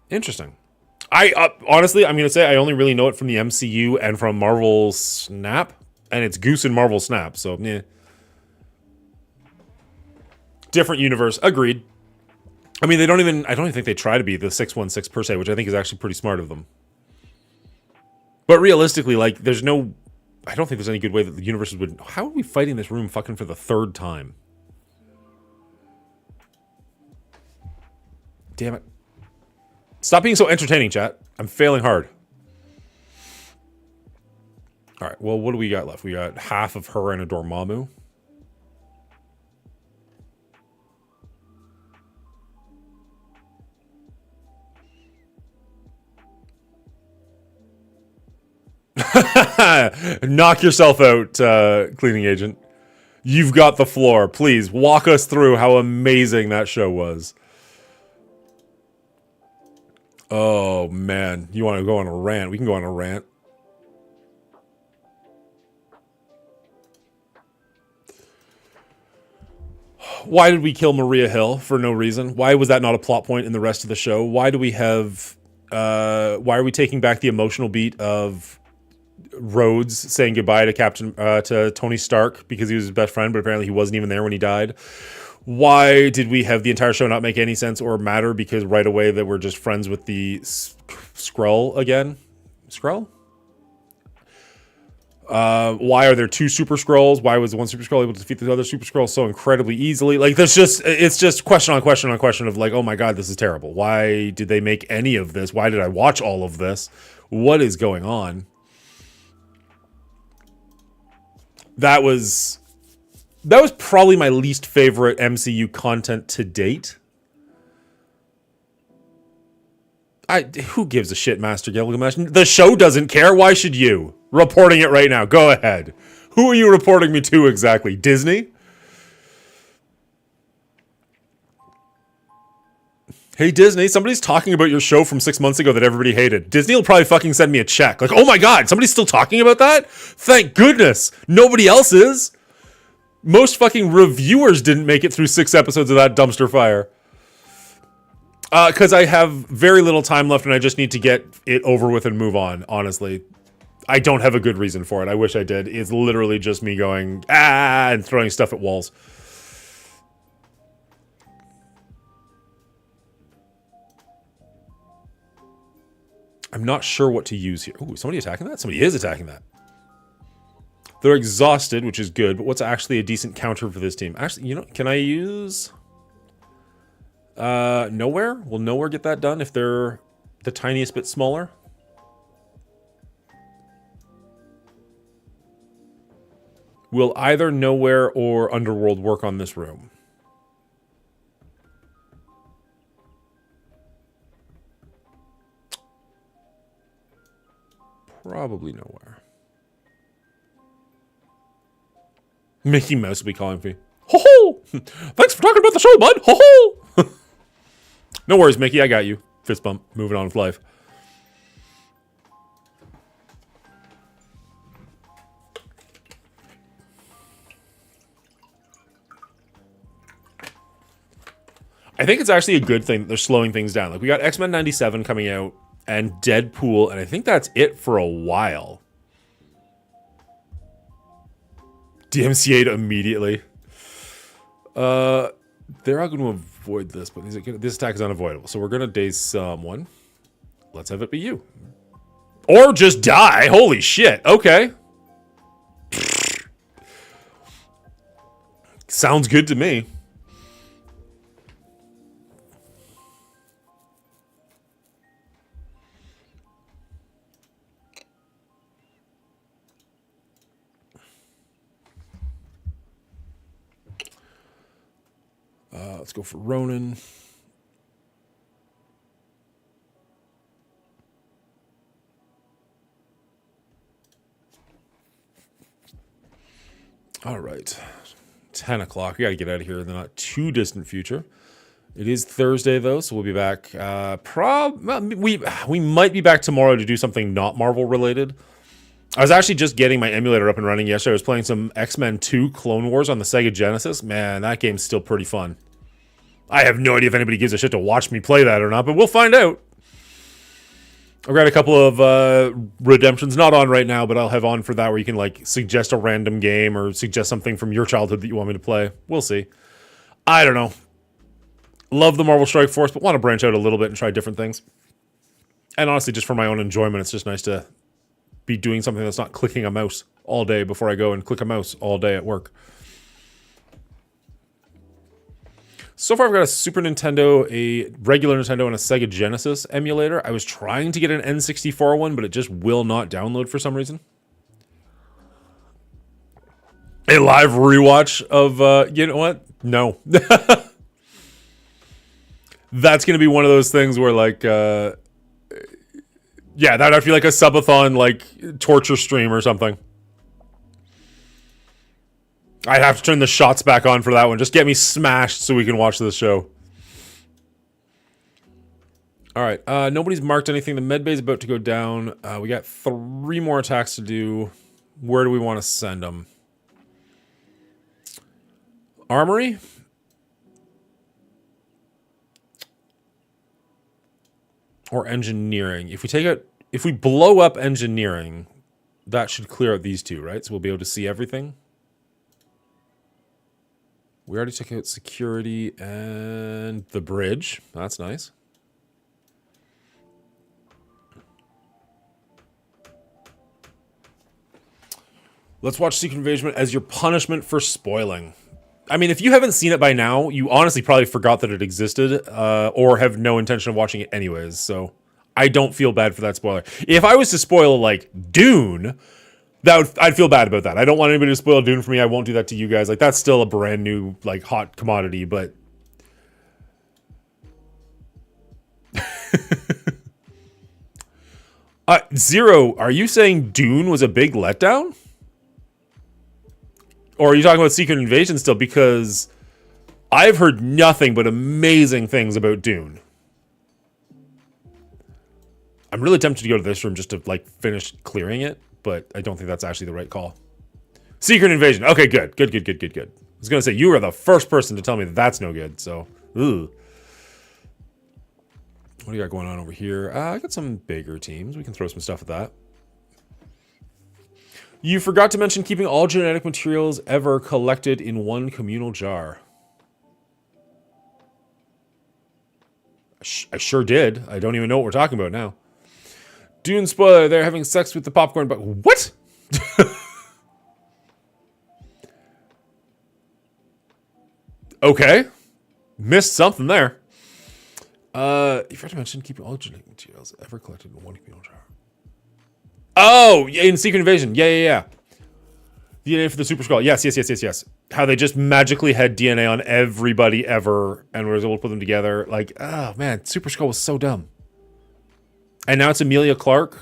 Interesting. Honestly, I'm going to say I only really know it from the MCU and from Marvel Snap. And it's Goose in Marvel Snap. So, yeah. Different universe. Agreed. I mean, I don't even think they try to be the 616 per se, which I think is actually pretty smart of them. But realistically, like, I don't think there's any good way that the universes would... How are we fighting this room fucking for the third time? Damn it. Stop being so entertaining, chat. I'm failing hard. All right, well, what do we got left? We got half of her and a Dormammu. Knock yourself out, cleaning agent. You've got the floor. Please walk us through how amazing that show was. Oh, man. You want to go on a rant? We can go on a rant. Why did we kill Maria Hill for no reason? Why was that not a plot point in the rest of the show? Why do we have... why are we taking back the emotional beat of Rhodes saying goodbye to Tony Stark because he was his best friend, but apparently he wasn't even there when he died? Why did we have the entire show not make any sense or matter because right away they were just friends with the Skrull again? Skrull? Why are there two Super Skrulls? Why was one Super Skrull able to defeat the other Super Skrull so incredibly easily? Like, it's just question on question on question of like, oh my god, this is terrible. Why did they make any of this? Why did I watch all of this? What is going on? That was probably my least favorite MCU content to date. Who gives a shit, Master Gilgamesh? The show doesn't care. Why should you? Reporting it right now. Go ahead. Who are you reporting me to exactly? Disney? Hey, Disney, somebody's talking about your show from 6 months ago that everybody hated. Disney will probably fucking send me a check. Like, oh my god, somebody's still talking about that? Thank goodness. Nobody else is. Most fucking reviewers didn't make it through 6 episodes of that dumpster fire. Because I have very little time left and I just need to get it over with and move on, honestly. I don't have a good reason for it. I wish I did. It's literally just me going, and throwing stuff at walls. I'm not sure what to use here. Ooh, somebody attacking that? Somebody is attacking that. They're exhausted, which is good, but what's actually a decent counter for this team? Actually, you know, can I use... Nowhere? Will Nowhere get that done if they're the tiniest bit smaller? Will either Nowhere or Underworld work on this room? Probably Nowhere. Mickey Mouse will be calling me. Ho ho! Thanks for talking about the show, bud. Ho ho! No worries, Mickey. I got you. Fist bump. Moving on with life. I think it's actually a good thing that they're slowing things down. Like, we got X-Men 97 coming out and Deadpool, and I think that's it for a while. DMCA'd immediately. They're all going to avoid this, but this attack is unavoidable. So we're going to daze someone. Let's have it be you. Or just die. Holy shit. Okay. Sounds good to me. Let's go for Ronan. All right. 10 o'clock. We got to get out of here in the not too distant future. It is Thursday, though, so we'll be back. We might be back tomorrow to do something not Marvel related. I was actually just getting my emulator up and running yesterday. I was playing some X-Men 2 Clone Wars on the Sega Genesis. Man, that game's still pretty fun. I have no idea if anybody gives a shit to watch me play that or not, but we'll find out. I've got a couple of redemptions, not on right now, but I'll have on for that where you can like suggest a random game or suggest something from your childhood that you want me to play. We'll see. I don't know. Love the Marvel Strike Force, but want to branch out a little bit and try different things. And honestly, just for my own enjoyment, it's just nice to be doing something that's not clicking a mouse all day before I go and click a mouse all day at work. So far, I've got a Super Nintendo, a regular Nintendo, and a Sega Genesis emulator. I was trying to get an N64 one, but it just will not download for some reason. A live rewatch of, you know what? No. That's going to be one of those things where, like, yeah, that'd have to be like a subathon, like, torture stream or something. I'd have to turn the shots back on for that one. Just get me smashed so we can watch this show. All right. Nobody's marked anything. The med bay is about to go down. We got 3 more attacks to do. Where do we want to send them? Armory? Or engineering? If we blow up engineering, that should clear out these 2, right? So we'll be able to see everything. We already took out security and the bridge. That's nice. Let's watch Secret Invasion as your punishment for spoiling. I mean, if you haven't seen it by now, you honestly probably forgot that it existed, or have no intention of watching it anyways, so I don't feel bad for that spoiler. If I was to spoil, like, Dune, I'd feel bad about that. I don't want anybody to spoil Dune for me. I won't do that to you guys. Like, that's still a brand new, like, hot commodity, but... Zero, are you saying Dune was a big letdown? Or are you talking about Secret Invasion still? Because I've heard nothing but amazing things about Dune. I'm really tempted to go to this room just to, like, finish clearing it, but I don't think that's actually the right call. Secret Invasion. Okay, good. Good. I was going to say, you are the first person to tell me that that's no good, so... Ooh. What do you got going on over here? I got some bigger teams. We can throw some stuff at that. You forgot to mention keeping all genetic materials ever collected in one communal jar. I sure did. I don't even know what we're talking about now. Dune spoiler, they're having sex with the popcorn, but what? Okay. Missed something there. You forgot to mention keeping all genetic materials ever collected in one communal jar. Oh, in Secret Invasion. Yeah. DNA for the Super Skrull. Yes. How they just magically had DNA on everybody ever and was able to put them together. Like, oh man, Super Skrull was so dumb. And now it's Emilia Clarke.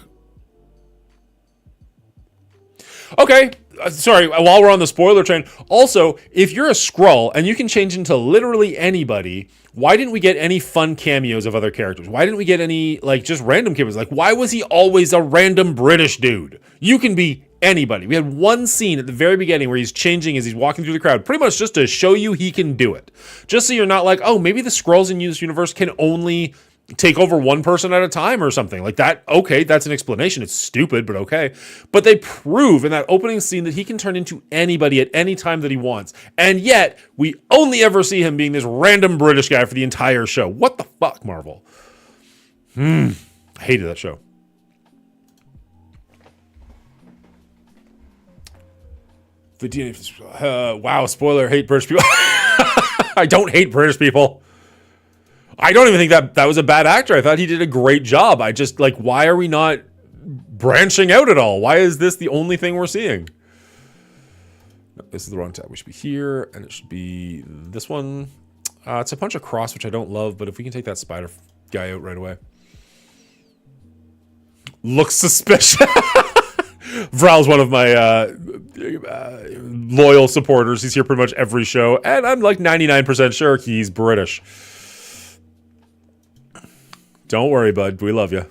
Okay, sorry, while we're on the spoiler train, also, if you're a Skrull and you can change into literally anybody, why didn't we get any fun cameos of other characters? Why didn't we get any, like, just random cameos? Like, why was he always a random British dude? You can be anybody. We had one scene at the very beginning where he's changing as he's walking through the crowd, pretty much just to show you he can do it. Just so you're not like, oh, maybe the Skrulls in this universe can only take over one person at a time or something like that. Okay, that's an explanation. It's stupid, but okay. But they prove in that opening scene that he can turn into anybody at any time that he wants. And yet, we only ever see him being this random British guy for the entire show. What the fuck, Marvel? I hated that show. The DNA, wow, spoiler, hate British people. I don't hate British people. I don't even think that was a bad actor. I thought he did a great job. I just, like, why are we not branching out at all? Why is this the only thing we're seeing? No, this is the wrong tab. We should be here, and it should be this one. It's a punch across, which I don't love, but if we can take that spider guy out right away. Looks suspicious. Vral's one of my loyal supporters. He's here pretty much every show, and I'm like 99% sure he's British. Don't worry, bud. We love you.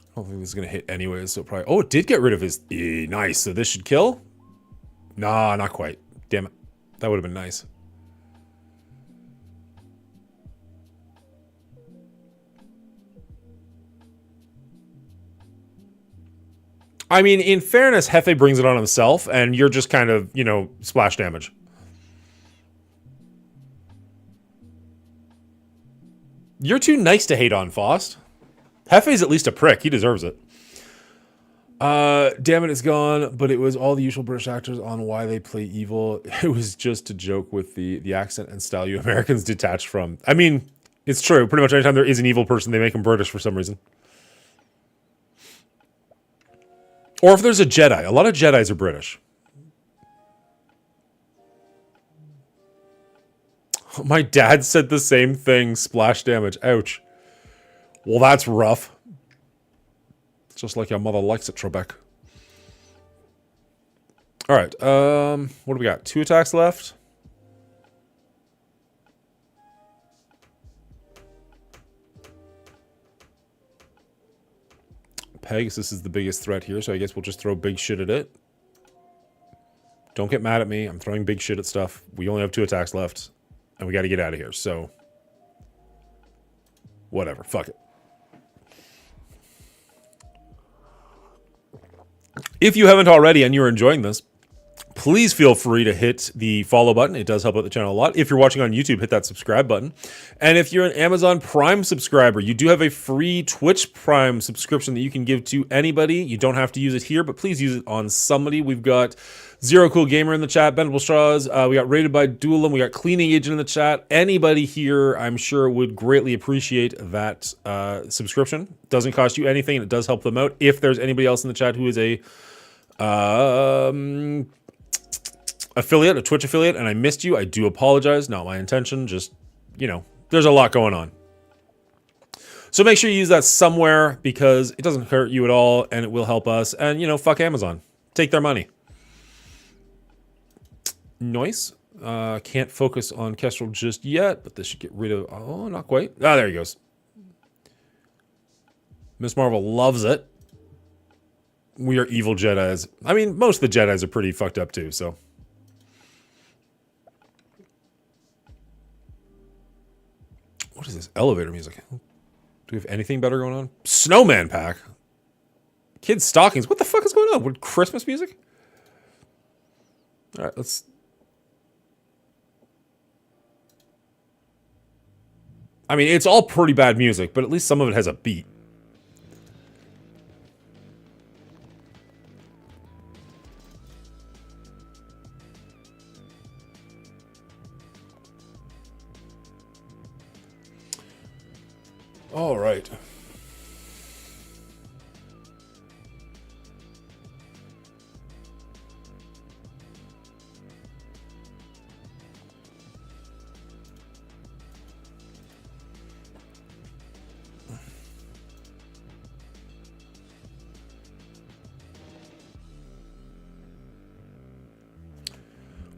I don't think this is going to hit anyways, so probably... Oh, it did get rid of his... nice. So this should kill? Nah, not quite. Damn it. That would have been nice. I mean, in fairness, Hefe brings it on himself, and you're just kind of, you know, splash damage. You're too nice to hate on, Faust. Hefe's at least a prick. He deserves it. Damn it, it's gone. But it was all the usual British actors on why they play evil. It was just a joke with the accent and style you Americans detach from. I mean, it's true. Pretty much anytime there is an evil person, they make them British for some reason. Or if there's a Jedi. A lot of Jedis are British. My dad said the same thing. Splash damage. Ouch. Well, that's rough. It's just like your mother likes it, Trebek. All right. What do we got? 2 attacks left. Pegasus is the biggest threat here, so I guess we'll just throw big shit at it. Don't get mad at me. I'm throwing big shit at stuff. We only have 2 attacks left, and we got to get out of here, so... Whatever. Fuck it. If you haven't already and you're enjoying this, please feel free to hit the follow button. It does help out the channel a lot. If you're watching on YouTube, hit that subscribe button. And if you're an Amazon Prime subscriber, you do have a free Twitch Prime subscription that you can give to anybody. You don't have to use it here, but please use it on somebody. We've got Zero Cool Gamer in the chat, Bendable Straws. We got Rated by Duelim. We got Cleaning Agent in the chat. Anybody here, I'm sure, would greatly appreciate that subscription. It doesn't cost you anything, and it does help them out. If there's anybody else in the chat who is a affiliate, a Twitch affiliate, and I missed you, I do apologize. Not my intention. Just, you know, there's a lot going on. So make sure you use that somewhere because it doesn't hurt you at all and it will help us. And, you know, fuck Amazon. Take their money. Nice. Can't focus on Kestrel just yet, but this should get rid of... Oh, not quite. Ah, there he goes. Miss Marvel loves it. We are evil Jedis. I mean, most of the Jedis are pretty fucked up too, so... What is this? Elevator music. Do we have anything better going on? Snowman pack. Kids' stockings. What the fuck is going on? What, Christmas music? All right, let's... I mean, it's all pretty bad music, but at least some of it has a beat. All right.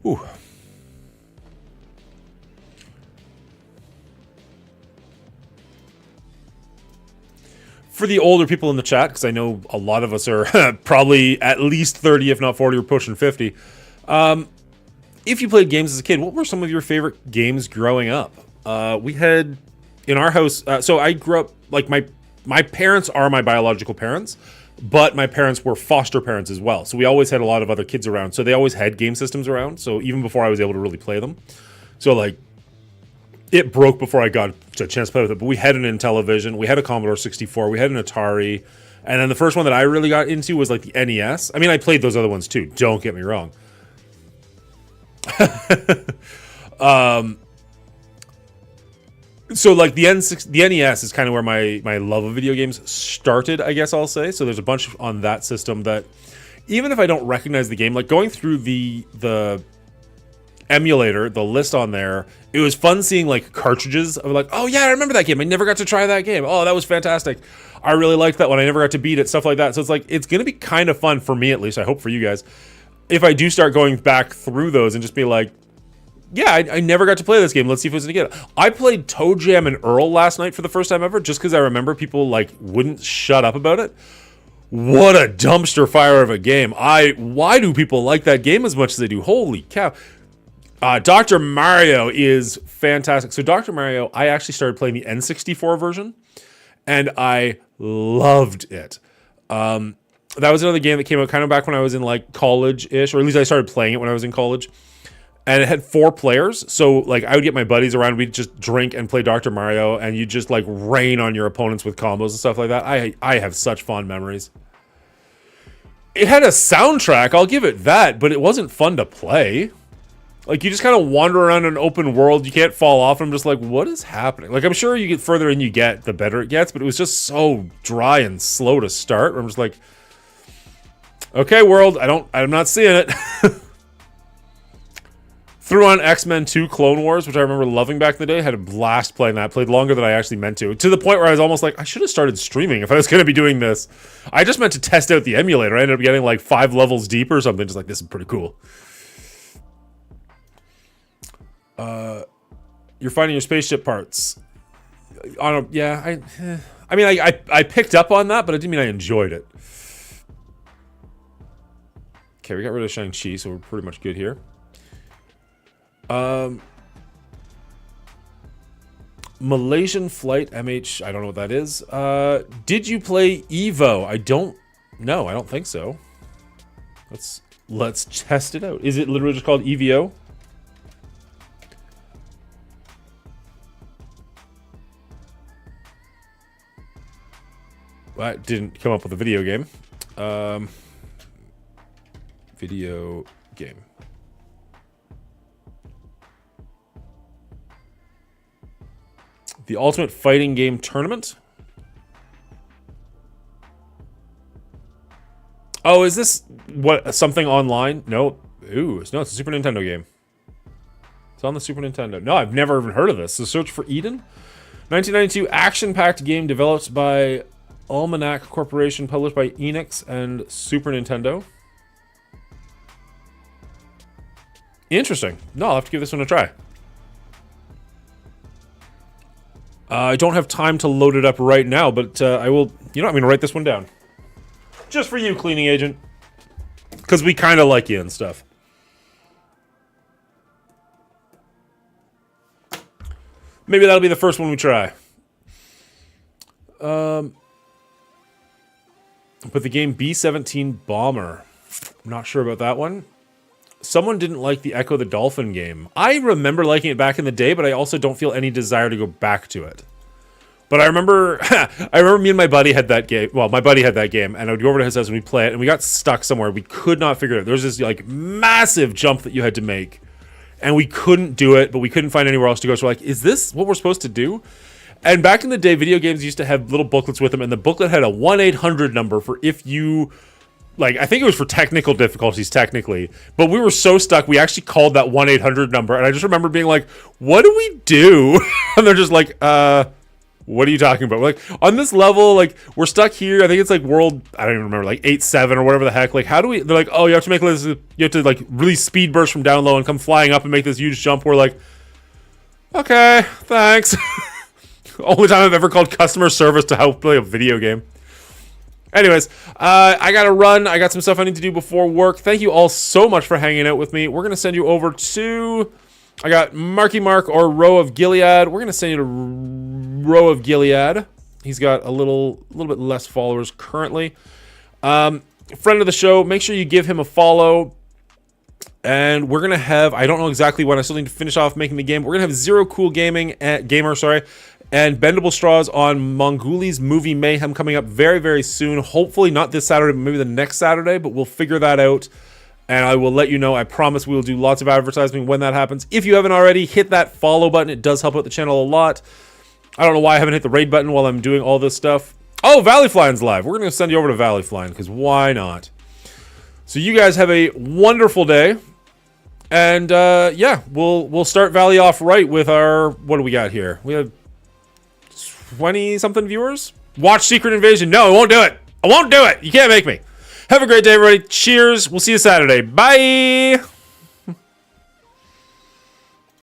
Ooh. For the older people in the chat, because I know a lot of us are probably at least 30, if not 40, or pushing 50. If you played games as a kid, what were some of your favorite games growing up? We had, in our house, so I grew up, like, my parents are my biological parents, but my parents were foster parents as well. So we always had a lot of other kids around. So they always had game systems around. So even before I was able to really play them. So, like, it broke before I got a chance to play with it. But we had an Intellivision. We had a Commodore 64. We had an Atari. And then the first one that I really got into was, like, the NES. I mean, I played those other ones too. Don't get me wrong. So, like, the NES is kind of where my love of video games started, I guess I'll say. So there's a bunch on that system that, even if I don't recognize the game, like, going through the emulator, the list on there, it was fun seeing, like, cartridges of, like, oh yeah, I remember that game. I never got to try that game. Oh, that was fantastic. I really liked that one. I never got to beat it, stuff like that. So it's like, it's going to be kind of fun for me, at least. I hope for you guys. If I do start going back through those and just be like, yeah, I never got to play this game. Let's see if it's any good. I played Toe Jam and Earl last night for the first time ever, just because I remember people, like, wouldn't shut up about it. What a dumpster fire of a game. Why do people like that game as much as they do? Holy cow. Dr. Mario is fantastic. So Dr. Mario, I actually started playing the N64 version, and I loved it. That was another game that came out kind of back when I was in, like, college-ish, or at least I started playing it when I was in college. And it had 4 players, so, like, I would get my buddies around, we'd just drink and play Dr. Mario, and you just, like, rain on your opponents with combos and stuff like that. I have such fond memories. It had a soundtrack, I'll give it that, but it wasn't fun to play. Like, you just kind of wander around an open world, you can't fall off, and I'm just like, what is happening? Like, I'm sure you get further in you get, the better it gets, but it was just so dry and slow to start, where I'm just like, okay, world, I'm not seeing it. Threw on X-Men 2 Clone Wars, which I remember loving back in the day. Had a blast playing that. Played longer than I actually meant to the point where I was almost like, I should have started streaming if I was going to be doing this. I just meant to test out the emulator. I ended up getting like 5 levels deep or something. Just like, this is pretty cool. You're finding your spaceship parts. I mean, I picked up on that, but it didn't mean I enjoyed it. Okay, we got rid of Shang-Chi, so we're pretty much good here. Malaysian Flight MH, I don't know what that is. Did you play Evo? I don't think so. Let's test it out. Is it literally just called EVO? Well, that didn't come up with a video game. Video game. The Ultimate Fighting Game Tournament. Oh, is this something online? No. Ooh, no, it's a Super Nintendo game. It's on the Super Nintendo. No, I've never even heard of this. So Search for Eden. 1992 action-packed game developed by Almanac Corporation, published by Enix and Super Nintendo. Interesting. No, I'll have to give this one a try. I don't have time to load it up right now, but I will... You know, I'm going to write this one down. Just for you, cleaning agent. Because we kind of like you and stuff. Maybe that'll be the first one we try. But the game B-17 Bomber. I'm not sure about that one. Someone didn't like the Echo the Dolphin game. I remember liking it back in the day, but I also don't feel any desire to go back to it. But I remember, me and my buddy had that game. Well, my buddy had that game, and I would go over to his house and we'd play it, and we got stuck somewhere. We could not figure it out. There was this like massive jump that you had to make, and we couldn't do it, but we couldn't find anywhere else to go. So we're like, is this what we're supposed to do? And back in the day, video games used to have little booklets with them, and the booklet had a 1-800 number for if you, like, I think it was for technical difficulties, technically. But we were so stuck, we actually called that 1-800 number, and I just remember being like, what do we do? And they're just like, what are you talking about? We're like, on this level, like, we're stuck here. I think it's like world, I don't even remember, like 8-7 or whatever the heck. Like, how do we, they're like, oh, you have to make this, you have to like really speed burst from down low and come flying up and make this huge jump. We're like, okay, thanks. Only time I've ever called customer service to help play a video game. Anyways, I gotta run. I got some stuff I need to do before work. Thank you all so much for hanging out with me. We're gonna send you over to, I got Marky Mark or Row of Gilead. We're gonna send you to Row of Gilead. He's got a little bit less followers currently. Friend of the show. Make sure you give him a follow. And we're gonna have, I don't know exactly when, I still need to finish off making the game. We're gonna have Zero Cool Gamer, and Bendable Straws on Mongoli's Movie Mayhem coming up very, very soon. Hopefully not this Saturday, but maybe the next Saturday, but we'll figure that out. And I will let you know. I promise we will do lots of advertising when that happens. If you haven't already, hit that follow button. It does help out the channel a lot. I don't know why I haven't hit the raid button while I'm doing all this stuff. Oh, Valley Flying's live. We're gonna send you over to Valley Flying, because why not? So you guys have a wonderful day. And yeah, we'll start Valley off right with our, what do we got here? We have 20-something viewers? Watch Secret Invasion. No, I won't do it. I won't do it. You can't make me. Have a great day, everybody. Cheers. We'll see you Saturday. Bye.